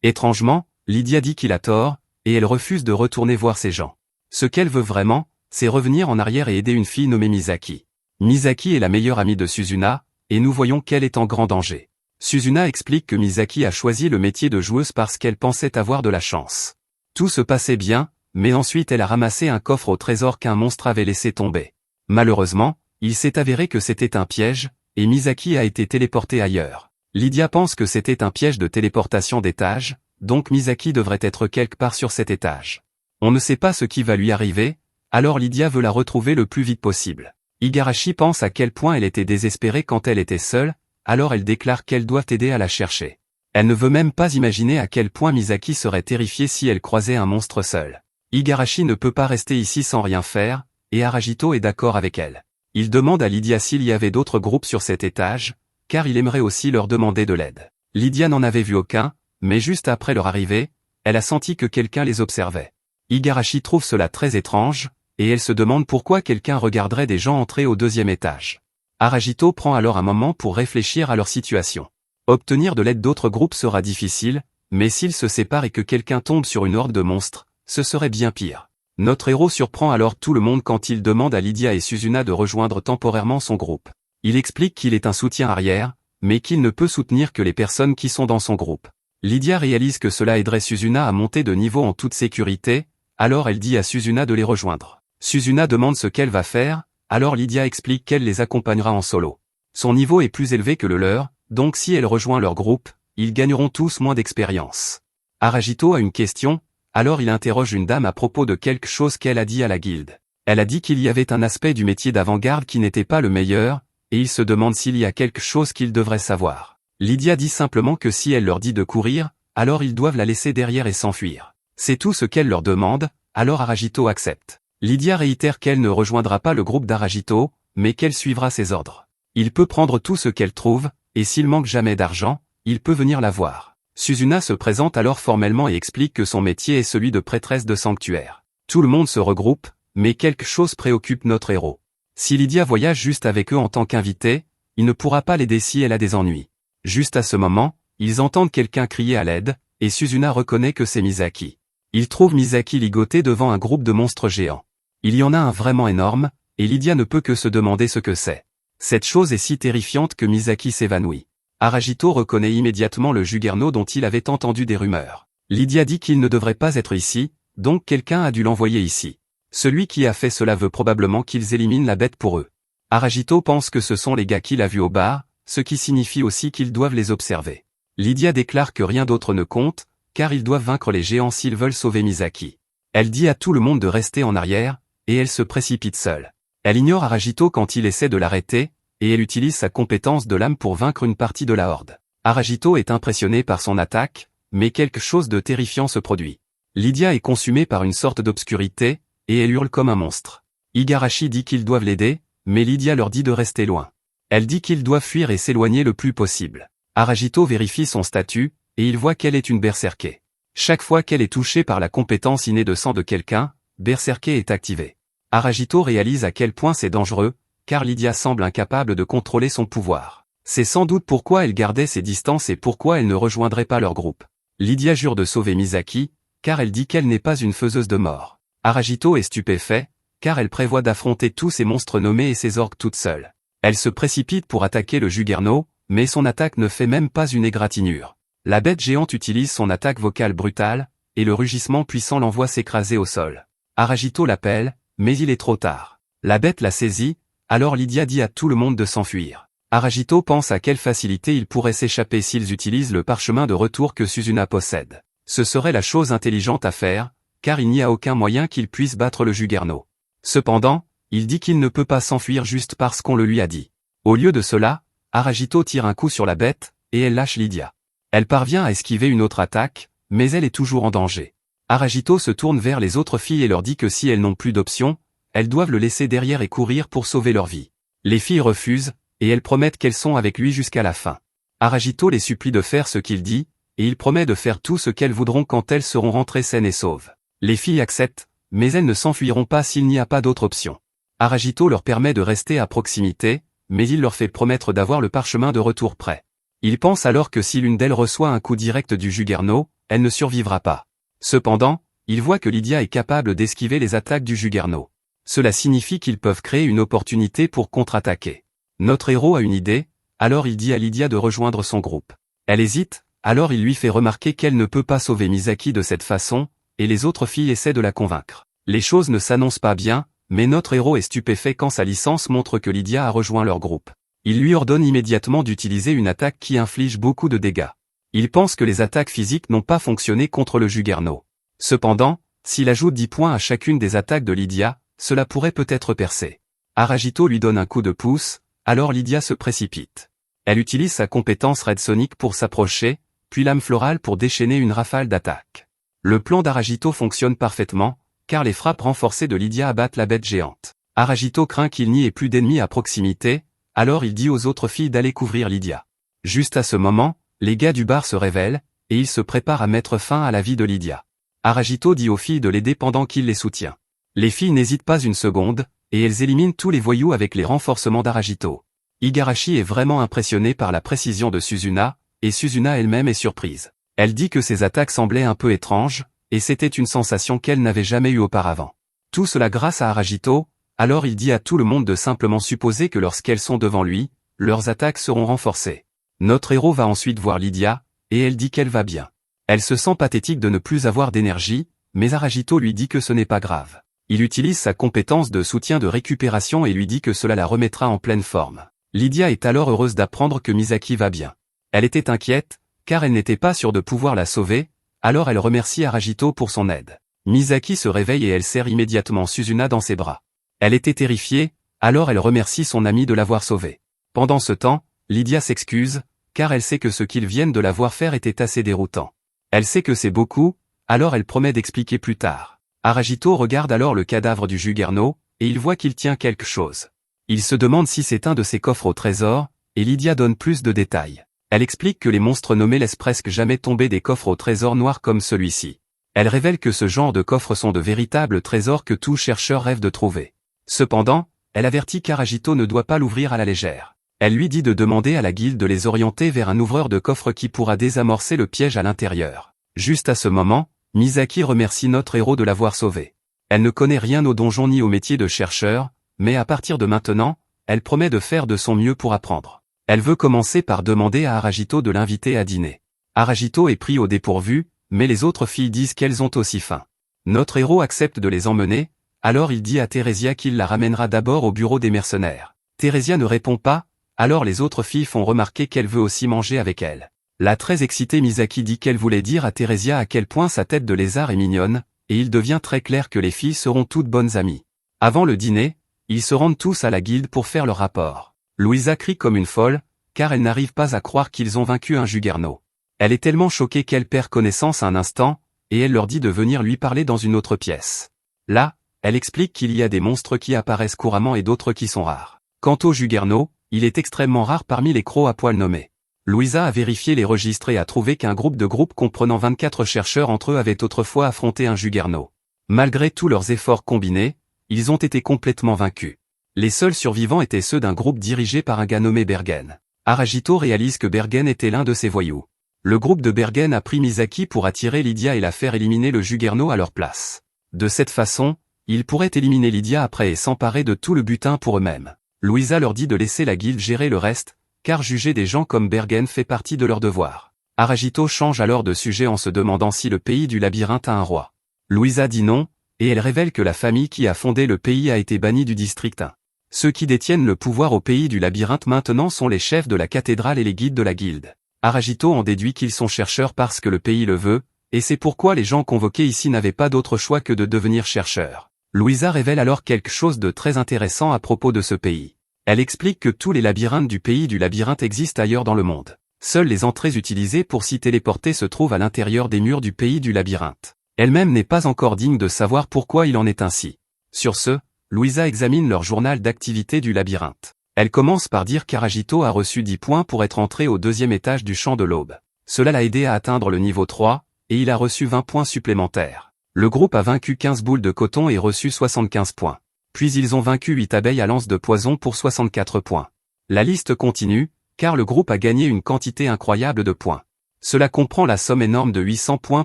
Étrangement, Lydia dit qu'il a tort, et elle refuse de retourner voir ces gens. Ce qu'elle veut vraiment, c'est revenir en arrière et aider une fille nommée Misaki. Misaki est la meilleure amie de Suzuna, et nous voyons qu'elle est en grand danger. Suzuna explique que Misaki a choisi le métier de joueuse parce qu'elle pensait avoir de la chance. Tout se passait bien, mais ensuite elle a ramassé un coffre au trésor qu'un monstre avait laissé tomber. Malheureusement, il s'est avéré que c'était un piège, et Misaki a été téléportée ailleurs. Lydia pense que c'était un piège de téléportation d'étage, donc Misaki devrait être quelque part sur cet étage. On ne sait pas ce qui va lui arriver, alors Lydia veut la retrouver le plus vite possible. Igarashi pense à quel point elle était désespérée quand elle était seule, alors elle déclare qu'elle doit aider à la chercher. Elle ne veut même pas imaginer à quel point Misaki serait terrifiée si elle croisait un monstre seul. Igarashi ne peut pas rester ici sans rien faire, et Aragito est d'accord avec elle. Il demande à Lydia s'il y avait d'autres groupes sur cet étage, car il aimerait aussi leur demander de l'aide. Lydia n'en avait vu aucun, mais juste après leur arrivée, elle a senti que quelqu'un les observait. Igarashi trouve cela très étrange, et elle se demande pourquoi quelqu'un regarderait des gens entrer au deuxième étage. Aragito prend alors un moment pour réfléchir à leur situation. Obtenir de l'aide d'autres groupes sera difficile, mais s'ils se séparent et que quelqu'un tombe sur une horde de monstres, ce serait bien pire. Notre héros surprend alors tout le monde quand il demande à Lydia et Suzuna de rejoindre temporairement son groupe. Il explique qu'il est un soutien arrière, mais qu'il ne peut soutenir que les personnes qui sont dans son groupe. Lydia réalise que cela aiderait Suzuna à monter de niveau en toute sécurité, alors elle dit à Suzuna de les rejoindre. Suzuna demande ce qu'elle va faire, alors Lydia explique qu'elle les accompagnera en solo. Son niveau est plus élevé que le leur, donc si elle rejoint leur groupe, ils gagneront tous moins d'expérience. Aragito a une question, alors il interroge une dame à propos de quelque chose qu'elle a dit à la guilde. Elle a dit qu'il y avait un aspect du métier d'avant-garde qui n'était pas le meilleur, et il se demande s'il y a quelque chose qu'ils devraient savoir. Lydia dit simplement que si elle leur dit de courir, alors ils doivent la laisser derrière et s'enfuir. C'est tout ce qu'elle leur demande, alors Aragito accepte. Lydia réitère qu'elle ne rejoindra pas le groupe d'Aragito, mais qu'elle suivra ses ordres. Il peut prendre tout ce qu'elle trouve, et s'il manque jamais d'argent, il peut venir la voir. Suzuna se présente alors formellement et explique que son métier est celui de prêtresse de sanctuaire. Tout le monde se regroupe, mais quelque chose préoccupe notre héros. Si Lydia voyage juste avec eux en tant qu'invitée, il ne pourra pas l'aider si elle a des ennuis. Juste à ce moment, Ils entendent quelqu'un crier à l'aide, et Suzuna reconnaît que c'est Misaki. Ils trouvent Misaki ligoté devant un groupe de monstres géants. Il y en a un vraiment énorme, et Lydia ne peut que se demander ce que c'est. Cette chose est si terrifiante que Misaki s'évanouit. Aragito reconnaît immédiatement le Juggernaut dont il avait entendu des rumeurs. Lydia dit qu'il ne devrait pas être ici, donc quelqu'un a dû l'envoyer ici. Celui qui a fait cela veut probablement qu'ils éliminent la bête pour eux. Aragito pense que ce sont les gars qu'il a vus au bar, ce qui signifie aussi qu'ils doivent les observer. Lydia déclare que rien d'autre ne compte, car ils doivent vaincre les géants s'ils veulent sauver Misaki. Elle dit à tout le monde de rester en arrière, et elle se précipite seule. Elle ignore Aragito quand il essaie de l'arrêter, et elle utilise sa compétence de lame pour vaincre une partie de la horde. Aragito est impressionné par son attaque, mais quelque chose de terrifiant se produit. Lydia est consumée par une sorte d'obscurité, et elle hurle comme un monstre. Igarashi dit qu'ils doivent l'aider, mais Lydia leur dit de rester loin. Elle dit qu'ils doivent fuir et s'éloigner le plus possible. Aragito vérifie son statut, et il voit qu'elle est une berserker. Chaque fois qu'elle est touchée par la compétence innée de sang de quelqu'un, berserker est activé. Aragito réalise à quel point c'est dangereux, car Lydia semble incapable de contrôler son pouvoir. C'est sans doute pourquoi elle gardait ses distances et pourquoi elle ne rejoindrait pas leur groupe. Lydia jure de sauver Misaki, car elle dit qu'elle n'est pas une faiseuse de mort. Aragito est stupéfait, car elle prévoit d'affronter tous ces monstres nommés et ces orques toute seule. Elle se précipite pour attaquer le Juggernaut, mais son attaque ne fait même pas une égratignure. La bête géante utilise son attaque vocale brutale, et le rugissement puissant l'envoie s'écraser au sol. Aragito l'appelle, mais il est trop tard. La bête l'a saisit, alors Lydia dit à tout le monde de s'enfuir. Aragito pense à quelle facilité ils pourraient s'échapper s'ils utilisent le parchemin de retour que Suzuna possède. Ce serait la chose intelligente à faire, car il n'y a aucun moyen qu'il puisse battre le Juggernaut. Cependant, il dit qu'il ne peut pas s'enfuir juste parce qu'on le lui a dit. Au lieu de cela, Aragito tire un coup sur la bête, et elle lâche Lydia. Elle parvient à esquiver une autre attaque, mais elle est toujours en danger. Aragito se tourne vers les autres filles et leur dit que si elles n'ont plus d'option, elles doivent le laisser derrière et courir pour sauver leur vie. Les filles refusent, et elles promettent qu'elles sont avec lui jusqu'à la fin. Aragito les supplie de faire ce qu'il dit, et il promet de faire tout ce qu'elles voudront quand elles seront rentrées saines et sauves. Les filles acceptent, mais elles ne s'enfuiront pas s'il n'y a pas d'autre option. Aragito leur permet de rester à proximité, mais il leur fait promettre d'avoir le parchemin de retour prêt. Il pense alors que si l'une d'elles reçoit un coup direct du Juggernaut, elle ne survivra pas. Cependant, il voit que Lydia est capable d'esquiver les attaques du Juggernaut. Cela signifie qu'ils peuvent créer une opportunité pour contre-attaquer. Notre héros a une idée, alors il dit à Lydia de rejoindre son groupe. Elle hésite, alors il lui fait remarquer qu'elle ne peut pas sauver Misaki de cette façon, et les autres filles essaient de la convaincre. Les choses ne s'annoncent pas bien, mais notre héros est stupéfait quand sa licence montre que Lydia a rejoint leur groupe. Il lui ordonne immédiatement d'utiliser une attaque qui inflige beaucoup de dégâts. Il pense que les attaques physiques n'ont pas fonctionné contre le Juggernaut. Cependant, s'il ajoute 10 points à chacune des attaques de Lydia, cela pourrait peut-être percer. Aragito lui donne un coup de pouce, alors Lydia se précipite. Elle utilise sa compétence Red Sonic pour s'approcher, puis Lame Florale pour déchaîner une rafale d'attaque. Le plan d'Aragito fonctionne parfaitement, car les frappes renforcées de Lydia abattent la bête géante. Aragito craint qu'il n'y ait plus d'ennemis à proximité, alors il dit aux autres filles d'aller couvrir Lydia. Juste à ce moment, les gars du bar se révèlent, et ils se préparent à mettre fin à la vie de Lydia. Aragito dit aux filles de l'aider pendant qu'il les soutient. Les filles n'hésitent pas une seconde, et elles éliminent tous les voyous avec les renforcements d'Aragito. Igarashi est vraiment impressionné par la précision de Suzuna, et Suzuna elle-même est surprise. Elle dit que ses attaques semblaient un peu étranges, et c'était une sensation qu'elle n'avait jamais eue auparavant. Tout cela grâce à Aragito, alors il dit à tout le monde de simplement supposer que lorsqu'elles sont devant lui, leurs attaques seront renforcées. Notre héros va ensuite voir Lydia, et elle dit qu'elle va bien. Elle se sent pathétique de ne plus avoir d'énergie, mais Aragito lui dit que ce n'est pas grave. Il utilise sa compétence de soutien de récupération et lui dit que cela la remettra en pleine forme. Lydia est alors heureuse d'apprendre que Misaki va bien. Elle était inquiète, car elle n'était pas sûre de pouvoir la sauver, alors elle remercie Aragito pour son aide. Misaki se réveille et elle serre immédiatement Suzuna dans ses bras. Elle était terrifiée, alors elle remercie son amie de l'avoir sauvée. Pendant ce temps, Lydia s'excuse, car elle sait que ce qu'ils viennent de la voir faire était assez déroutant. Elle sait que c'est beaucoup, alors elle promet d'expliquer plus tard. Aragito regarde alors le cadavre du Juggernaut, et il voit qu'il tient quelque chose. Il se demande si c'est un de ses coffres au trésor, et Lydia donne plus de détails. Elle explique que les monstres nommés laissent presque jamais tomber des coffres au trésor noir comme celui-ci. Elle révèle que ce genre de coffres sont de véritables trésors que tout chercheur rêve de trouver. Cependant, elle avertit qu'Aragito ne doit pas l'ouvrir à la légère. Elle lui dit de demander à la guilde de les orienter vers un ouvreur de coffre qui pourra désamorcer le piège à l'intérieur. Juste à ce moment, Misaki remercie notre héros de l'avoir sauvé. Elle ne connaît rien au donjon ni au métier de chercheur, mais à partir de maintenant, elle promet de faire de son mieux pour apprendre. Elle veut commencer par demander à Aragito de l'inviter à dîner. Aragito est pris au dépourvu, mais les autres filles disent qu'elles ont aussi faim. Notre héros accepte de les emmener, alors il dit à Theresia qu'il la ramènera d'abord au bureau des mercenaires. Theresia ne répond pas, alors les autres filles font remarquer qu'elle veut aussi manger avec elle. La très excitée Misaki dit qu'elle voulait dire à Theresia à quel point sa tête de lézard est mignonne, et il devient très clair que les filles seront toutes bonnes amies. Avant le dîner, ils se rendent tous à la guilde pour faire leur rapport. Louisa crie comme une folle, car elle n'arrive pas à croire qu'ils ont vaincu un Juggernaut. Elle est tellement choquée qu'elle perd connaissance un instant, et elle leur dit de venir lui parler dans une autre pièce. Là, elle explique qu'il y a des monstres qui apparaissent couramment et d'autres qui sont rares. Quant au Juggernaut, il est extrêmement rare parmi les crocs à poil nommés. Louisa a vérifié les registres et a trouvé qu'un groupe de groupes comprenant 24 chercheurs entre eux avait autrefois affronté un Juggernaut. Malgré tous leurs efforts combinés, ils ont été complètement vaincus. Les seuls survivants étaient ceux d'un groupe dirigé par un gars nommé Bergen. Aragito réalise que Bergen était l'un de ses voyous. Le groupe de Bergen a pris Misaki pour attirer Lydia et la faire éliminer le Juggernaut à leur place. De cette façon, ils pourraient éliminer Lydia après et s'emparer de tout le butin pour eux-mêmes. Louisa leur dit de laisser la guilde gérer le reste, car juger des gens comme Bergen fait partie de leur devoir. Aragito change alors de sujet en se demandant si le pays du labyrinthe a un roi. Louisa dit non, et elle révèle que la famille qui a fondé le pays a été bannie du district 1. Ceux qui détiennent le pouvoir au pays du labyrinthe maintenant sont les chefs de la cathédrale et les guides de la guilde. Aragito en déduit qu'ils sont chercheurs parce que le pays le veut, et c'est pourquoi les gens convoqués ici n'avaient pas d'autre choix que de devenir chercheurs. Louisa révèle alors quelque chose de très intéressant à propos de ce pays. Elle explique que tous les labyrinthes du pays du labyrinthe existent ailleurs dans le monde. Seules les entrées utilisées pour s'y téléporter se trouvent à l'intérieur des murs du pays du labyrinthe. Elle-même n'est pas encore digne de savoir pourquoi il en est ainsi. Sur ce, Louisa examine leur journal d'activité du labyrinthe. Elle commence par dire qu'Aragito a reçu 10 points pour être entré au 2e étage du champ de l'aube. Cela l'a aidé à atteindre le niveau 3, et il a reçu 20 points supplémentaires. Le groupe a vaincu 15 boules de coton et reçu 75 points. Puis ils ont vaincu 8 abeilles à lance de poison pour 64 points. La liste continue, car le groupe a gagné une quantité incroyable de points. Cela comprend la somme énorme de 800 points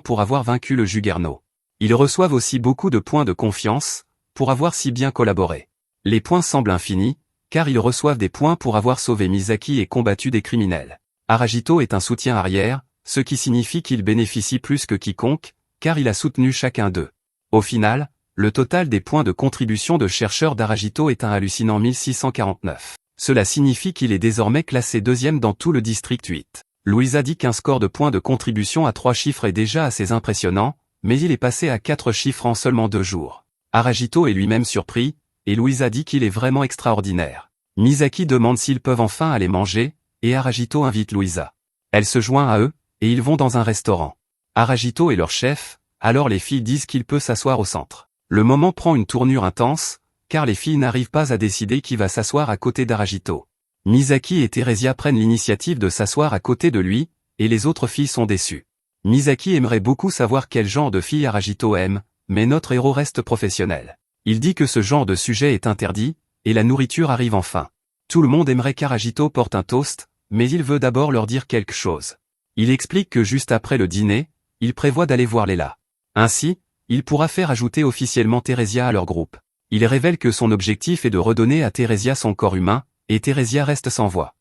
pour avoir vaincu le Juggernaut. Ils reçoivent aussi beaucoup de points de confiance, pour avoir si bien collaboré. Les points semblent infinis, car ils reçoivent des points pour avoir sauvé Misaki et combattu des criminels. Aragito est un soutien arrière, ce qui signifie qu'il bénéficie plus que quiconque, car il a soutenu chacun d'eux. Au final, le total des points de contribution de chercheur d'Aragito est un hallucinant 1649. Cela signifie qu'il est désormais classé 2e dans tout le district 8. Louisa dit qu'un score de points de contribution à 3 chiffres est déjà assez impressionnant, mais il est passé à 4 chiffres en seulement 2 jours. Aragito est lui-même surpris, et Louisa dit qu'il est vraiment extraordinaire. Misaki demande s'ils peuvent enfin aller manger, et Aragito invite Louisa. Elle se joint à eux, et ils vont dans un restaurant. Aragito est leur chef, alors les filles disent qu'il peut s'asseoir au centre. Le moment prend une tournure intense, car les filles n'arrivent pas à décider qui va s'asseoir à côté d'Aragito. Misaki et Theresia prennent l'initiative de s'asseoir à côté de lui, et les autres filles sont déçues. Misaki aimerait beaucoup savoir quel genre de fille Aragito aime, mais notre héros reste professionnel. Il dit que ce genre de sujet est interdit, et la nourriture arrive enfin. Tout le monde aimerait qu'Aragito porte un toast, mais il veut d'abord leur dire quelque chose. Il explique que juste après le dîner, il prévoit d'aller voir Léla. Ainsi, il pourra faire ajouter officiellement Theresia à leur groupe. Il révèle que son objectif est de redonner à Theresia son corps humain, et Theresia reste sans voix.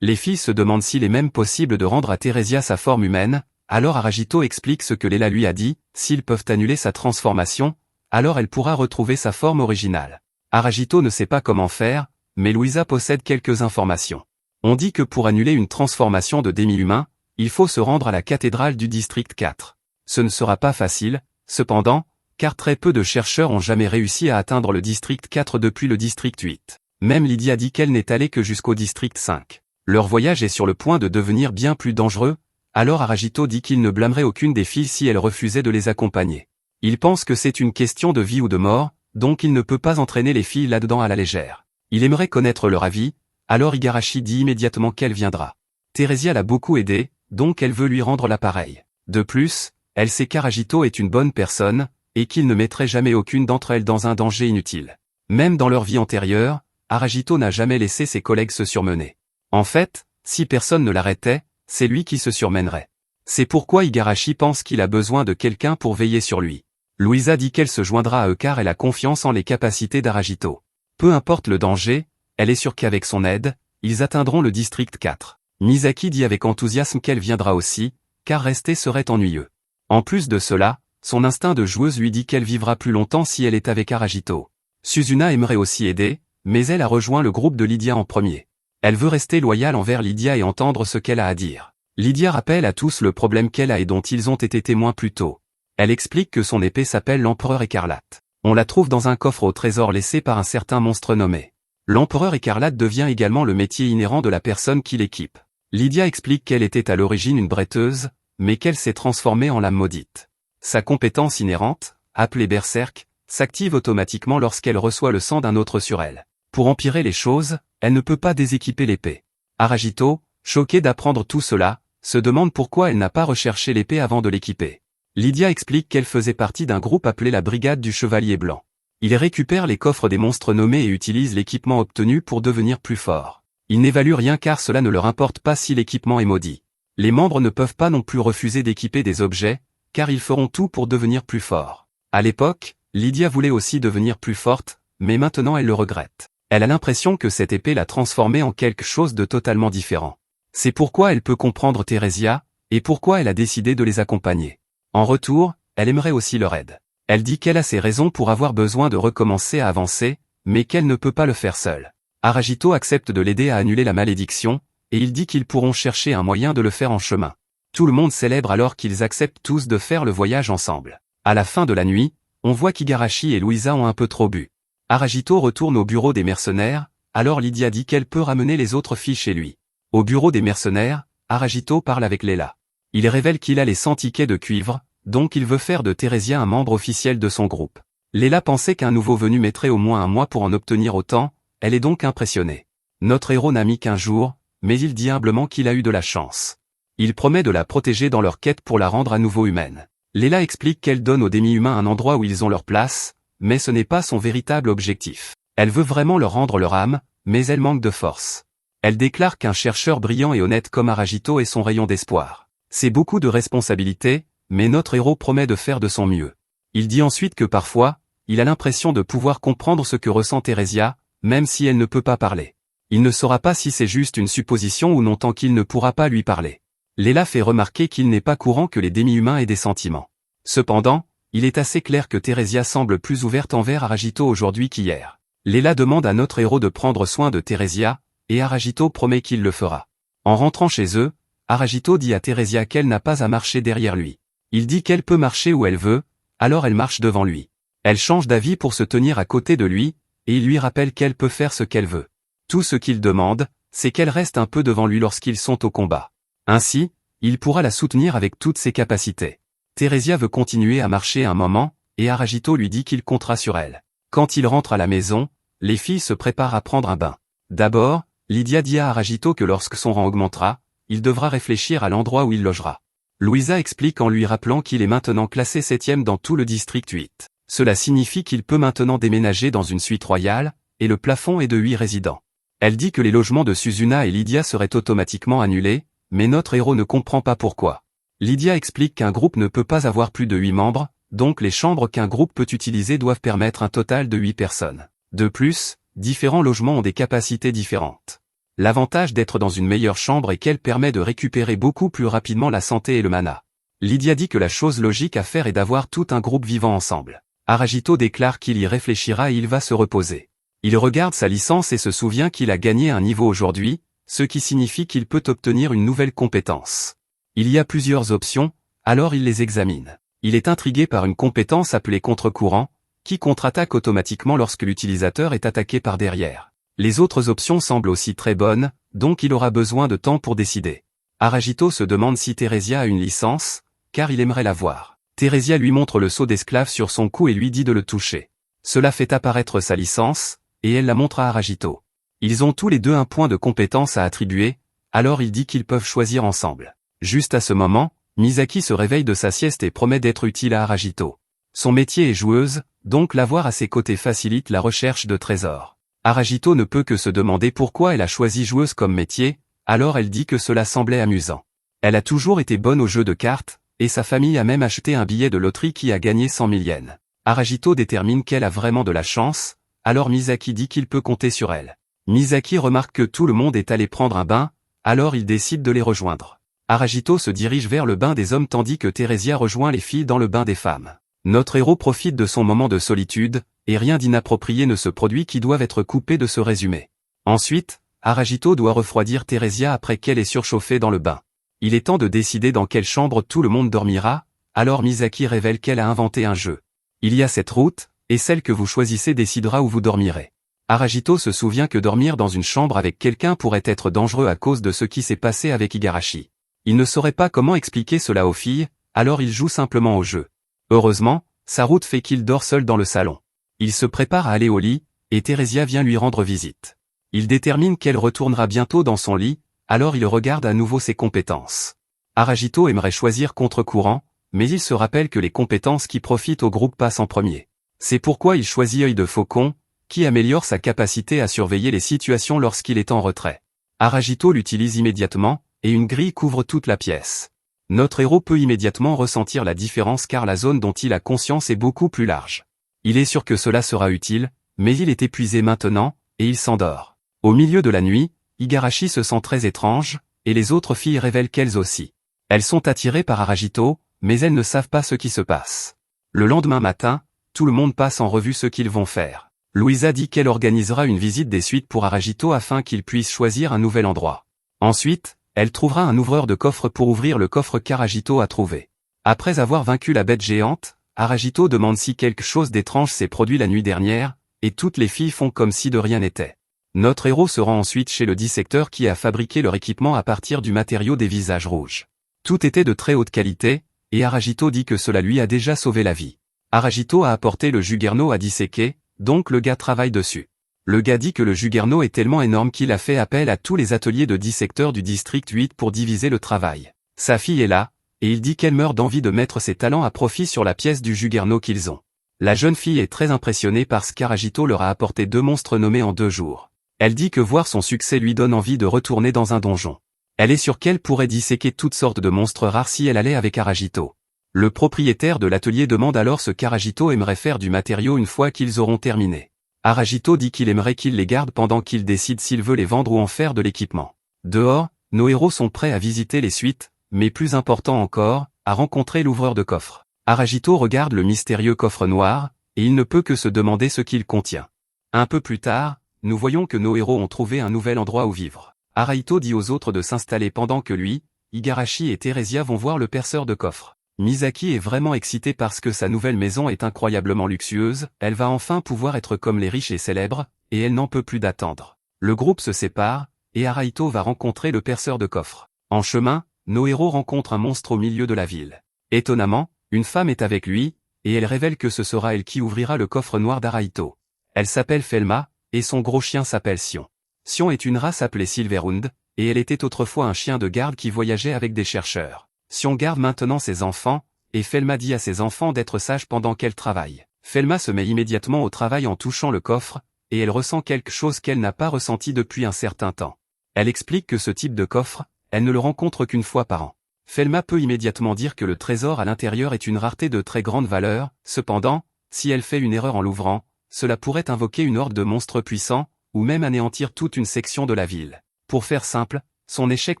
Les filles se demandent s'il est même possible de rendre à Theresia sa forme humaine, alors Aragito explique ce que Léla lui a dit, s'ils peuvent annuler sa transformation, alors elle pourra retrouver sa forme originale. Aragito ne sait pas comment faire, mais Louisa possède quelques informations. On dit que pour annuler une transformation de demi-humain, il faut se rendre à la cathédrale du district 4. Ce ne sera pas facile, cependant, car très peu de chercheurs ont jamais réussi à atteindre le district 4 depuis le district 8. Même Lydia dit qu'elle n'est allée que jusqu'au district 5. Leur voyage est sur le point de devenir bien plus dangereux, alors Aragito dit qu'il ne blâmerait aucune des filles si elles refusaient de les accompagner. Il pense que c'est une question de vie ou de mort, donc il ne peut pas entraîner les filles là-dedans à la légère. Il aimerait connaître leur avis, alors Igarashi dit immédiatement qu'elle viendra. Theresia l'a beaucoup aidé, donc elle veut lui rendre l'appareil. De plus, elle sait qu'Aragito est une bonne personne, et qu'il ne mettrait jamais aucune d'entre elles dans un danger inutile. Même dans leur vie antérieure, Aragito n'a jamais laissé ses collègues se surmener. En fait, si personne ne l'arrêtait, c'est lui qui se surmènerait. C'est pourquoi Igarashi pense qu'il a besoin de quelqu'un pour veiller sur lui. Louisa dit qu'elle se joindra à eux car elle a confiance en les capacités d'Aragito. Peu importe le danger, elle est sûre qu'avec son aide, ils atteindront le district 4. Misaki dit avec enthousiasme qu'elle viendra aussi, car rester serait ennuyeux. En plus de cela, son instinct de joueuse lui dit qu'elle vivra plus longtemps si elle est avec Aragito. Suzuna aimerait aussi aider, mais elle a rejoint le groupe de Lydia en premier. Elle veut rester loyale envers Lydia et entendre ce qu'elle a à dire. Lydia rappelle à tous le problème qu'elle a et dont ils ont été témoins plus tôt. Elle explique que son épée s'appelle l'Empereur Écarlate. On la trouve dans un coffre au trésor laissé par un certain monstre nommé. L'Empereur Écarlate devient également le métier inhérent de la personne qui l'équipe. Lydia explique qu'elle était à l'origine une bretteuse, mais qu'elle s'est transformée en lame maudite. Sa compétence inhérente, appelée Berserk, s'active automatiquement lorsqu'elle reçoit le sang d'un autre sur elle. Pour empirer les choses, elle ne peut pas déséquiper l'épée. Aragito, choquée d'apprendre tout cela, se demande pourquoi elle n'a pas recherché l'épée avant de l'équiper. Lydia explique qu'elle faisait partie d'un groupe appelé la Brigade du Chevalier Blanc. Ils récupèrent les coffres des monstres nommés et utilisent l'équipement obtenu pour devenir plus forts. Ils n'évaluent rien car cela ne leur importe pas si l'équipement est maudit. Les membres ne peuvent pas non plus refuser d'équiper des objets, car ils feront tout pour devenir plus forts. À l'époque, Lydia voulait aussi devenir plus forte, mais maintenant elle le regrette. Elle a l'impression que cette épée l'a transformée en quelque chose de totalement différent. C'est pourquoi elle peut comprendre Theresia, et pourquoi elle a décidé de les accompagner. En retour, elle aimerait aussi leur aide. Elle dit qu'elle a ses raisons pour avoir besoin de recommencer à avancer, mais qu'elle ne peut pas le faire seule. Aragito accepte de l'aider à annuler la malédiction, et il dit qu'ils pourront chercher un moyen de le faire en chemin. Tout le monde célèbre alors qu'ils acceptent tous de faire le voyage ensemble. À la fin de la nuit, on voit qu'Igarashi et Louisa ont un peu trop bu. Aragito retourne au bureau des mercenaires, alors Lydia dit qu'elle peut ramener les autres filles chez lui. Au bureau des mercenaires, Aragito parle avec Leila. Il révèle qu'il a les 100 tickets de cuivre, donc il veut faire de Theresia un membre officiel de son groupe. Leila pensait qu'un nouveau venu mettrait au moins un mois pour en obtenir autant, elle est donc impressionnée. Notre héros n'a mis qu'un jour, mais il dit humblement qu'il a eu de la chance. Il promet de la protéger dans leur quête pour la rendre à nouveau humaine. Leila explique qu'elle donne aux demi-humains un endroit où ils ont leur place, mais ce n'est pas son véritable objectif. Elle veut vraiment leur rendre leur âme, mais elle manque de force. Elle déclare qu'un chercheur brillant et honnête comme Aragito est son rayon d'espoir. C'est beaucoup de responsabilités, mais notre héros promet de faire de son mieux. Il dit ensuite que parfois, il a l'impression de pouvoir comprendre ce que ressent Theresia, même si elle ne peut pas parler. Il ne saura pas si c'est juste une supposition ou non tant qu'il ne pourra pas lui parler. Leila fait remarquer qu'il n'est pas courant que les demi-humains aient des sentiments. Cependant, il est assez clair que Theresia semble plus ouverte envers Aragito aujourd'hui qu'hier. Leila demande à notre héros de prendre soin de Theresia, et Aragito promet qu'il le fera. En rentrant chez eux, Aragito dit à Theresia qu'elle n'a pas à marcher derrière lui. Il dit qu'elle peut marcher où elle veut, alors elle marche devant lui. Elle change d'avis pour se tenir à côté de lui, et il lui rappelle qu'elle peut faire ce qu'elle veut. Tout ce qu'il demande, c'est qu'elle reste un peu devant lui lorsqu'ils sont au combat. Ainsi, il pourra la soutenir avec toutes ses capacités. Theresia veut continuer à marcher un moment, et Aragito lui dit qu'il comptera sur elle. Quand il rentre à la maison, les filles se préparent à prendre un bain. D'abord, Lydia dit à Aragito que lorsque son rang augmentera, il devra réfléchir à l'endroit où il logera. Louisa explique en lui rappelant qu'il est maintenant classé 7e dans tout le district 8. Cela signifie qu'il peut maintenant déménager dans une suite royale, et le plafond est de 8 résidents. Elle dit que les logements de Suzuna et Lydia seraient automatiquement annulés, mais notre héros ne comprend pas pourquoi. Lydia explique qu'un groupe ne peut pas avoir plus de 8 membres, donc les chambres qu'un groupe peut utiliser doivent permettre un total de 8 personnes. De plus, différents logements ont des capacités différentes. L'avantage d'être dans une meilleure chambre est qu'elle permet de récupérer beaucoup plus rapidement la santé et le mana. Lydia dit que la chose logique à faire est d'avoir tout un groupe vivant ensemble. Aragito déclare qu'il y réfléchira et il va se reposer. Il regarde sa licence et se souvient qu'il a gagné un niveau aujourd'hui, ce qui signifie qu'il peut obtenir une nouvelle compétence. Il y a plusieurs options, alors il les examine. Il est intrigué par une compétence appelée contre-courant, qui contre-attaque automatiquement lorsque l'utilisateur est attaqué par derrière. Les autres options semblent aussi très bonnes, donc il aura besoin de temps pour décider. Aragito se demande si Theresia a une licence, car il aimerait la voir. Theresia lui montre le sceau d'esclave sur son cou et lui dit de le toucher. Cela fait apparaître sa licence, et elle la montre à Aragito. Ils ont tous les deux un point de compétence à attribuer, alors il dit qu'ils peuvent choisir ensemble. Juste à ce moment, Misaki se réveille de sa sieste et promet d'être utile à Aragito. Son métier est joueuse, donc l'avoir à ses côtés facilite la recherche de trésors. Aragito ne peut que se demander pourquoi elle a choisi joueuse comme métier, alors elle dit que cela semblait amusant. Elle a toujours été bonne aux jeux de cartes, et sa famille a même acheté un billet de loterie qui a gagné 100 000 yens. Aragito détermine qu'elle a vraiment de la chance, alors Misaki dit qu'il peut compter sur elle. Misaki remarque que tout le monde est allé prendre un bain, alors il décide de les rejoindre. Aragito se dirige vers le bain des hommes tandis que Theresia rejoint les filles dans le bain des femmes. Notre héros profite de son moment de solitude, et rien d'inapproprié ne se produit qui doive être coupé de ce résumé. Ensuite, Aragito doit refroidir Theresia après qu'elle ait surchauffé dans le bain. Il est temps de décider dans quelle chambre tout le monde dormira, alors Misaki révèle qu'elle a inventé un jeu. Il y a cette route, et celle que vous choisissez décidera où vous dormirez. Aragito se souvient que dormir dans une chambre avec quelqu'un pourrait être dangereux à cause de ce qui s'est passé avec Igarashi. Il ne saurait pas comment expliquer cela aux filles, alors il joue simplement au jeu. Heureusement, sa route fait qu'il dort seul dans le salon. Il se prépare à aller au lit, et Theresia vient lui rendre visite. Il détermine qu'elle retournera bientôt dans son lit, alors il regarde à nouveau ses compétences. Aragito aimerait choisir contre-courant, mais il se rappelle que les compétences qui profitent au groupe passent en premier. C'est pourquoi il choisit œil de faucon, qui améliore sa capacité à surveiller les situations lorsqu'il est en retrait. Aragito l'utilise immédiatement, et une grille couvre toute la pièce. Notre héros peut immédiatement ressentir la différence car la zone dont il a conscience est beaucoup plus large. Il est sûr que cela sera utile, mais il est épuisé maintenant, et il s'endort. Au milieu de la nuit, Igarashi se sent très étrange, et les autres filles révèlent qu'elles aussi. Elles sont attirées par Aragito, mais elles ne savent pas ce qui se passe. Le lendemain matin, tout le monde passe en revue ce qu'ils vont faire. Louisa dit qu'elle organisera une visite des suites pour Aragito afin qu'il puisse choisir un nouvel endroit. Ensuite, elle trouvera un ouvreur de coffre pour ouvrir le coffre qu'Aragito a trouvé. Après avoir vaincu la bête géante, Aragito demande si quelque chose d'étrange s'est produit la nuit dernière, et toutes les filles font comme si de rien n'était. Notre héros se rend ensuite chez le dissecteur qui a fabriqué leur équipement à partir du matériau des visages rouges. Tout était de très haute qualité, et Aragito dit que cela lui a déjà sauvé la vie. Aragito a apporté le Jugerno à disséquer, donc le gars travaille dessus. Le gars dit que le Jugerno est tellement énorme qu'il a fait appel à tous les ateliers de dissecteurs du district 8 pour diviser le travail. Sa fille est là, et il dit qu'elle meurt d'envie de mettre ses talents à profit sur la pièce du Jugerno qu'ils ont. La jeune fille est très impressionnée parce qu'Aragito leur a apporté 2 monstres nommés en 2 jours. Elle dit que voir son succès lui donne envie de retourner dans un donjon. Elle est sûre qu'elle pourrait disséquer toutes sortes de monstres rares si elle allait avec Aragito. Le propriétaire de l'atelier demande alors ce qu'Aragito aimerait faire du matériau une fois qu'ils auront terminé. Aragito dit qu'il aimerait qu'il les garde pendant qu'il décide s'il veut les vendre ou en faire de l'équipement. Dehors, nos héros sont prêts à visiter les suites, mais plus important encore, à rencontrer l'ouvreur de coffre. Aragito regarde le mystérieux coffre noir, et il ne peut que se demander ce qu'il contient. Un peu plus tard, nous voyons que nos héros ont trouvé un nouvel endroit où vivre. Aragito dit aux autres de s'installer pendant que lui, Igarashi et Theresia vont voir le perceur de coffre. Misaki est vraiment excitée parce que sa nouvelle maison est incroyablement luxueuse, elle va enfin pouvoir être comme les riches et célèbres, et elle n'en peut plus d'attendre. Le groupe se sépare, et Aragito va rencontrer le perceur de coffre. En chemin, nos héros rencontrent un monstre au milieu de la ville. Étonnamment, une femme est avec lui, et elle révèle que ce sera elle qui ouvrira le coffre noir d'Aragito. Elle s'appelle Felma, et son gros chien s'appelle Sion. Sion est une race appelée Silverhund, et elle était autrefois un chien de garde qui voyageait avec des chercheurs. Sion garde maintenant ses enfants, et Felma dit à ses enfants d'être sages pendant qu'elle travaille. Felma se met immédiatement au travail en touchant le coffre, et elle ressent quelque chose qu'elle n'a pas ressenti depuis un certain temps. Elle explique que ce type de coffre, elle ne le rencontre qu'une fois par an. Felma peut immédiatement dire que le trésor à l'intérieur est une rareté de très grande valeur, cependant, si elle fait une erreur en l'ouvrant, cela pourrait invoquer une horde de monstres puissants, ou même anéantir toute une section de la ville. Pour faire simple, son échec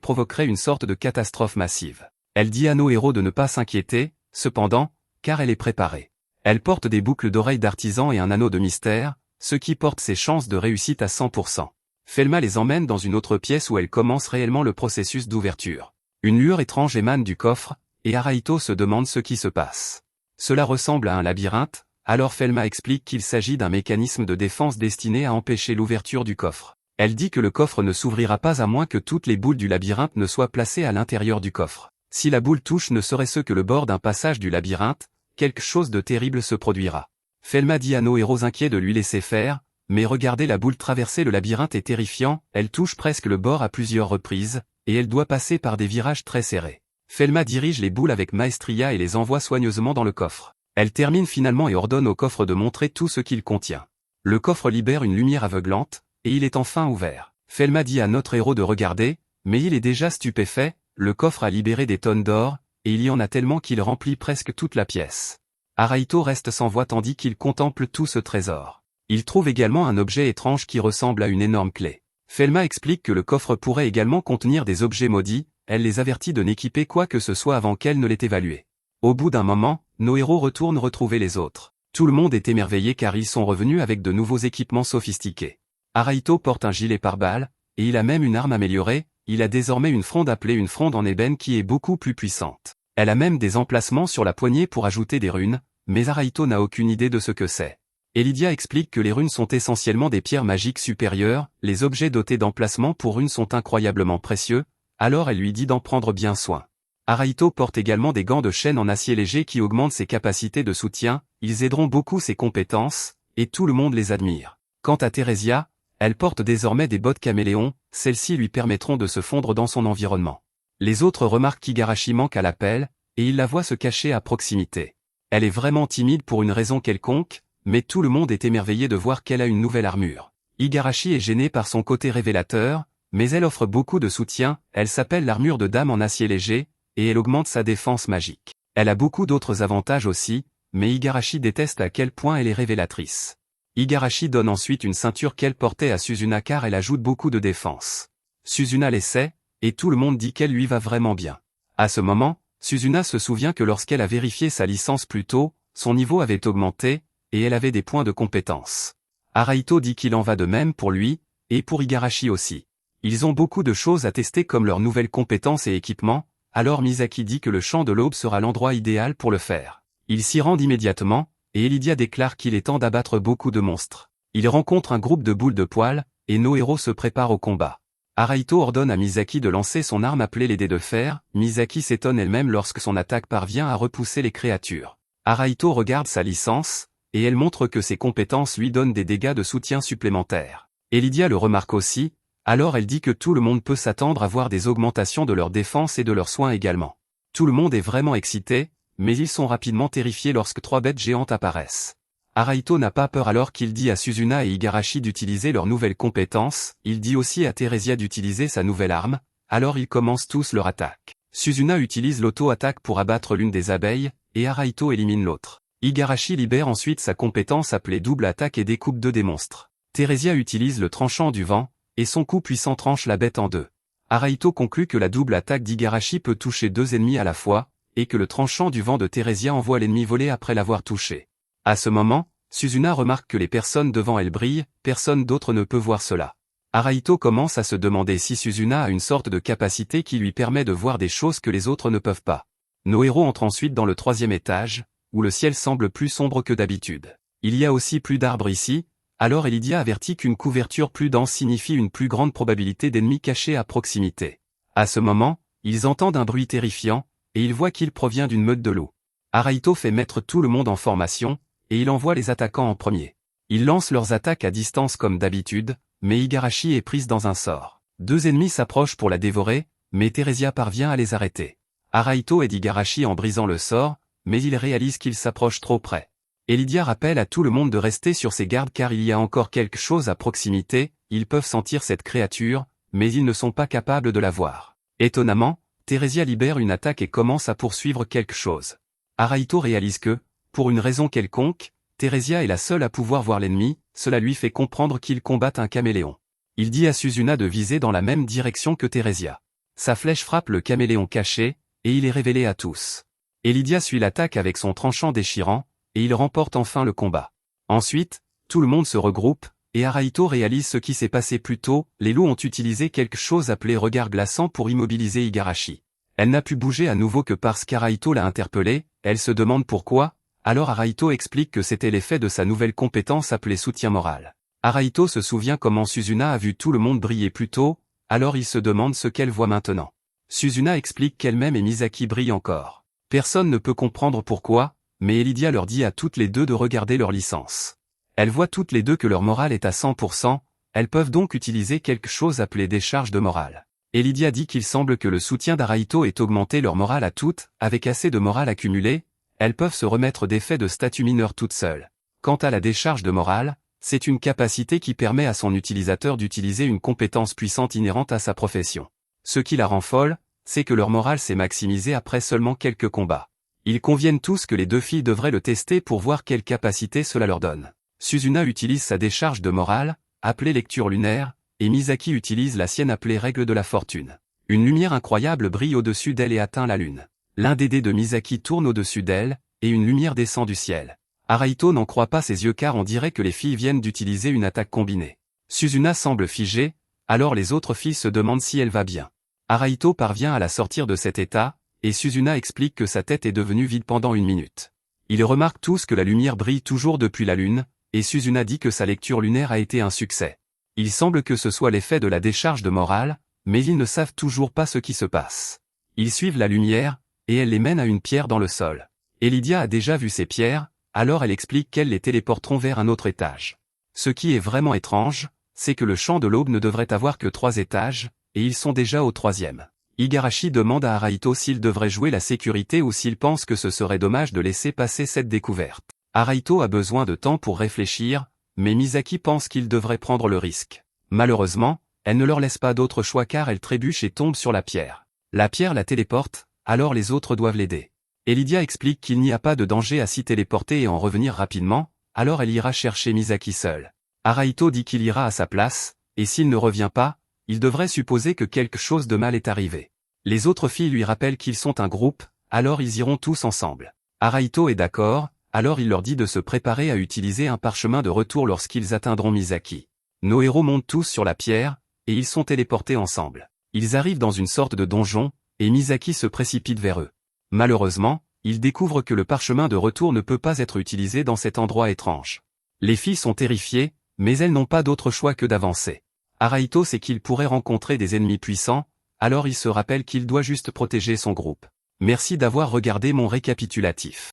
provoquerait une sorte de catastrophe massive. Elle dit à nos héros de ne pas s'inquiéter, cependant, car elle est préparée. Elle porte des boucles d'oreilles d'artisan et un anneau de mystère, ce qui porte ses chances de réussite à 100%. Felma les emmène dans une autre pièce où elle commence réellement le processus d'ouverture. Une lueur étrange émane du coffre, et Aragito se demande ce qui se passe. Cela ressemble à un labyrinthe, alors Felma explique qu'il s'agit d'un mécanisme de défense destiné à empêcher l'ouverture du coffre. Elle dit que le coffre ne s'ouvrira pas à moins que toutes les boules du labyrinthe ne soient placées à l'intérieur du coffre. Si la boule touche ne serait-ce que le bord d'un passage du labyrinthe, quelque chose de terrible se produira. Felma dit à nos héros inquiets de lui laisser faire, mais regardez la boule traverser le labyrinthe est terrifiant, elle touche presque le bord à plusieurs reprises, et elle doit passer par des virages très serrés. Felma dirige les boules avec maestria et les envoie soigneusement dans le coffre. Elle termine finalement et ordonne au coffre de montrer tout ce qu'il contient. Le coffre libère une lumière aveuglante, et il est enfin ouvert. Felma dit à notre héros de regarder, mais il est déjà stupéfait, le coffre a libéré des tonnes d'or, et il y en a tellement qu'il remplit presque toute la pièce. Araito reste sans voix tandis qu'il contemple tout ce trésor. Il trouve également un objet étrange qui ressemble à une énorme clé. Felma explique que le coffre pourrait également contenir des objets maudits, elle les avertit de n'équiper quoi que ce soit avant qu'elle ne l'ait évalué. Au bout d'un moment, nos héros retournent retrouver les autres. Tout le monde est émerveillé car ils sont revenus avec de nouveaux équipements sophistiqués. Araito porte un gilet pare-balles, et il a même une arme améliorée, il a désormais une fronde appelée une fronde en ébène qui est beaucoup plus puissante. Elle a même des emplacements sur la poignée pour ajouter des runes, mais Araito n'a aucune idée de ce que c'est. Elidia explique que les runes sont essentiellement des pierres magiques supérieures, les objets dotés d'emplacements pour runes sont incroyablement précieux, alors elle lui dit d'en prendre bien soin. Araito porte également des gants de chêne en acier léger qui augmentent ses capacités de soutien, ils aideront beaucoup ses compétences, et tout le monde les admire. Quant à Theresia, elle porte désormais des bottes caméléons, celles-ci lui permettront de se fondre dans son environnement. Les autres remarquent qu'Igarashi manque à l'appel, et ils la voient se cacher à proximité. Elle est vraiment timide pour une raison quelconque, mais tout le monde est émerveillé de voir qu'elle a une nouvelle armure. Igarashi est gênée par son côté révélateur, mais elle offre beaucoup de soutien, elle s'appelle l'armure de dame en acier léger, et elle augmente sa défense magique. Elle a beaucoup d'autres avantages aussi, mais Igarashi déteste à quel point elle est révélatrice. Igarashi donne ensuite une ceinture qu'elle portait à Suzuna car elle ajoute beaucoup de défense. Suzuna l'essaie, et tout le monde dit qu'elle lui va vraiment bien. À ce moment, Suzuna se souvient que lorsqu'elle a vérifié sa licence plus tôt, son niveau avait augmenté, et elle avait des points de compétence. Araito dit qu'il en va de même pour lui, et pour Igarashi aussi. Ils ont beaucoup de choses à tester comme leurs nouvelles compétences et équipements, alors Misaki dit que le champ de l'aube sera l'endroit idéal pour le faire. Ils s'y rendent immédiatement, et Elidia déclare qu'il est temps d'abattre beaucoup de monstres. Ils rencontrent un groupe de boules de poils, et nos héros se préparent au combat. Araito ordonne à Misaki de lancer son arme appelée les dés de fer, Misaki s'étonne elle-même lorsque son attaque parvient à repousser les créatures. Araito regarde sa licence, et elle montre que ses compétences lui donnent des dégâts de soutien supplémentaires. Elidia le remarque aussi, alors elle dit que tout le monde peut s'attendre à voir des augmentations de leur défense et de leurs soins également. Tout le monde est vraiment excité, mais ils sont rapidement terrifiés lorsque 3 bêtes géantes apparaissent. Araito n'a pas peur alors qu'il dit à Suzuna et Igarashi d'utiliser leurs nouvelles compétences, il dit aussi à Theresia d'utiliser sa nouvelle arme, alors ils commencent tous leur attaque. Suzuna utilise l'auto-attaque pour abattre l'une des abeilles, et Araito élimine l'autre. Igarashi libère ensuite sa compétence appelée double attaque et découpe 2 des monstres. Theresia utilise le tranchant du vent, et son coup puissant tranche la bête en 2. Araito conclut que la double attaque d'Igarashi peut toucher 2 ennemis à la fois, et que le tranchant du vent de Theresia envoie l'ennemi voler après l'avoir touché. À ce moment, Suzuna remarque que les personnes devant elle brillent, personne d'autre ne peut voir cela. Araito commence à se demander si Suzuna a une sorte de capacité qui lui permet de voir des choses que les autres ne peuvent pas. Nos héros entrent ensuite dans le 3e étage, où le ciel semble plus sombre que d'habitude. Il y a aussi plus d'arbres ici, alors Elidia avertit qu'une couverture plus dense signifie une plus grande probabilité d'ennemis cachés à proximité. À ce moment, ils entendent un bruit terrifiant, et ils voient qu'il provient d'une meute de loups. Araito fait mettre tout le monde en formation, et il envoie les attaquants en premier. Ils lancent leurs attaques à distance comme d'habitude, mais Igarashi est prise dans un sort. 2 ennemis s'approchent pour la dévorer, mais Theresia parvient à les arrêter. Araito aide Igarashi en brisant le sort, mais il réalise qu'il s'approche trop près. Elidia rappelle à tout le monde de rester sur ses gardes car il y a encore quelque chose à proximité, ils peuvent sentir cette créature, mais ils ne sont pas capables de la voir. Étonnamment, Theresia libère une attaque et commence à poursuivre quelque chose. Araito réalise que, pour une raison quelconque, Theresia est la seule à pouvoir voir l'ennemi, cela lui fait comprendre qu'il combat un caméléon. Il dit à Suzuna de viser dans la même direction que Theresia. Sa flèche frappe le caméléon caché, et il est révélé à tous. Elidia suit l'attaque avec son tranchant déchirant, et il remporte enfin le combat. Ensuite, tout le monde se regroupe, et Araito réalise ce qui s'est passé plus tôt, les loups ont utilisé quelque chose appelé regard glaçant pour immobiliser Igarashi. Elle n'a pu bouger à nouveau que parce qu'Araito l'a interpellée, elle se demande pourquoi, alors Araito explique que c'était l'effet de sa nouvelle compétence appelée soutien moral. Araito se souvient comment Suzuna a vu tout le monde briller plus tôt, alors il se demande ce qu'elle voit maintenant. Suzuna explique qu'elle-même et Misaki brillent encore. Personne ne peut comprendre pourquoi, mais Elidia leur dit à toutes les deux de regarder leur licence. Elles voient toutes les deux que leur morale est à 100%, elles peuvent donc utiliser quelque chose appelé décharge de morale. Elidia dit qu'il semble que le soutien d'Araito ait augmenté leur morale à toutes, avec assez de morale accumulée, elles peuvent se remettre d'effets de statut mineur toutes seules. Quant à la décharge de morale, C'est une capacité qui permet à son utilisateur d'utiliser une compétence puissante inhérente à sa profession. Ce qui la rend folle, c'est que leur morale s'est maximisée après seulement quelques combats. Ils conviennent tous que les deux filles devraient le tester pour voir quelle capacité cela leur donne. Suzuna utilise sa décharge de morale, appelée lecture lunaire, et Misaki utilise la sienne appelée règle de la fortune. Une lumière incroyable brille au-dessus d'elle et atteint la lune. L'un des dés de Misaki tourne au-dessus d'elle, et une lumière descend du ciel. Arahito n'en croit pas ses yeux car on dirait que les filles viennent d'utiliser une attaque combinée. Suzuna semble figée, alors les autres filles se demandent si elle va bien. Arahito parvient à la sortir de cet état, et Suzuna explique que sa tête est devenue vide pendant une minute. Ils remarquent tous que la lumière brille toujours depuis la lune, et Suzuna dit que sa lecture lunaire a été un succès. Il semble que ce soit l'effet de la décharge de morale, mais ils ne savent toujours pas ce qui se passe. Ils suivent la lumière, et elle les mène à une pierre dans le sol. Elidia a déjà vu ces pierres, alors elle explique qu'elles les téléporteront vers un autre étage. Ce qui est vraiment étrange, c'est que le champ de l'aube ne devrait avoir que 3 étages, et ils sont déjà au 3e. Igarashi demande à Arahito s'il devrait jouer la sécurité ou s'il pense que ce serait dommage de laisser passer cette découverte. Arahito a besoin de temps pour réfléchir, mais Misaki pense qu'il devrait prendre le risque. Malheureusement, elle ne leur laisse pas d'autre choix car elle trébuche et tombe sur la pierre. La pierre la téléporte, alors les autres doivent l'aider. Elidia explique qu'il n'y a pas de danger à s'y téléporter et en revenir rapidement, alors elle ira chercher Misaki seule. Arahito dit qu'il ira à sa place, et s'il ne revient pas, il devrait supposer que quelque chose de mal est arrivé. Les autres filles lui rappellent qu'ils sont un groupe, alors ils iront tous ensemble. Arahito est d'accord, alors il leur dit de se préparer à utiliser un parchemin de retour lorsqu'ils atteindront Misaki. Nos héros montent tous sur la pierre, et ils sont téléportés ensemble. Ils arrivent dans une sorte de donjon, et Misaki se précipite vers eux. Malheureusement, ils découvrent que le parchemin de retour ne peut pas être utilisé dans cet endroit étrange. Les filles sont terrifiées, mais elles n'ont pas d'autre choix que d'avancer. Arahito sait qu'il pourrait rencontrer des ennemis puissants, alors il se rappelle qu'il doit juste protéger son groupe. Merci d'avoir regardé mon récapitulatif.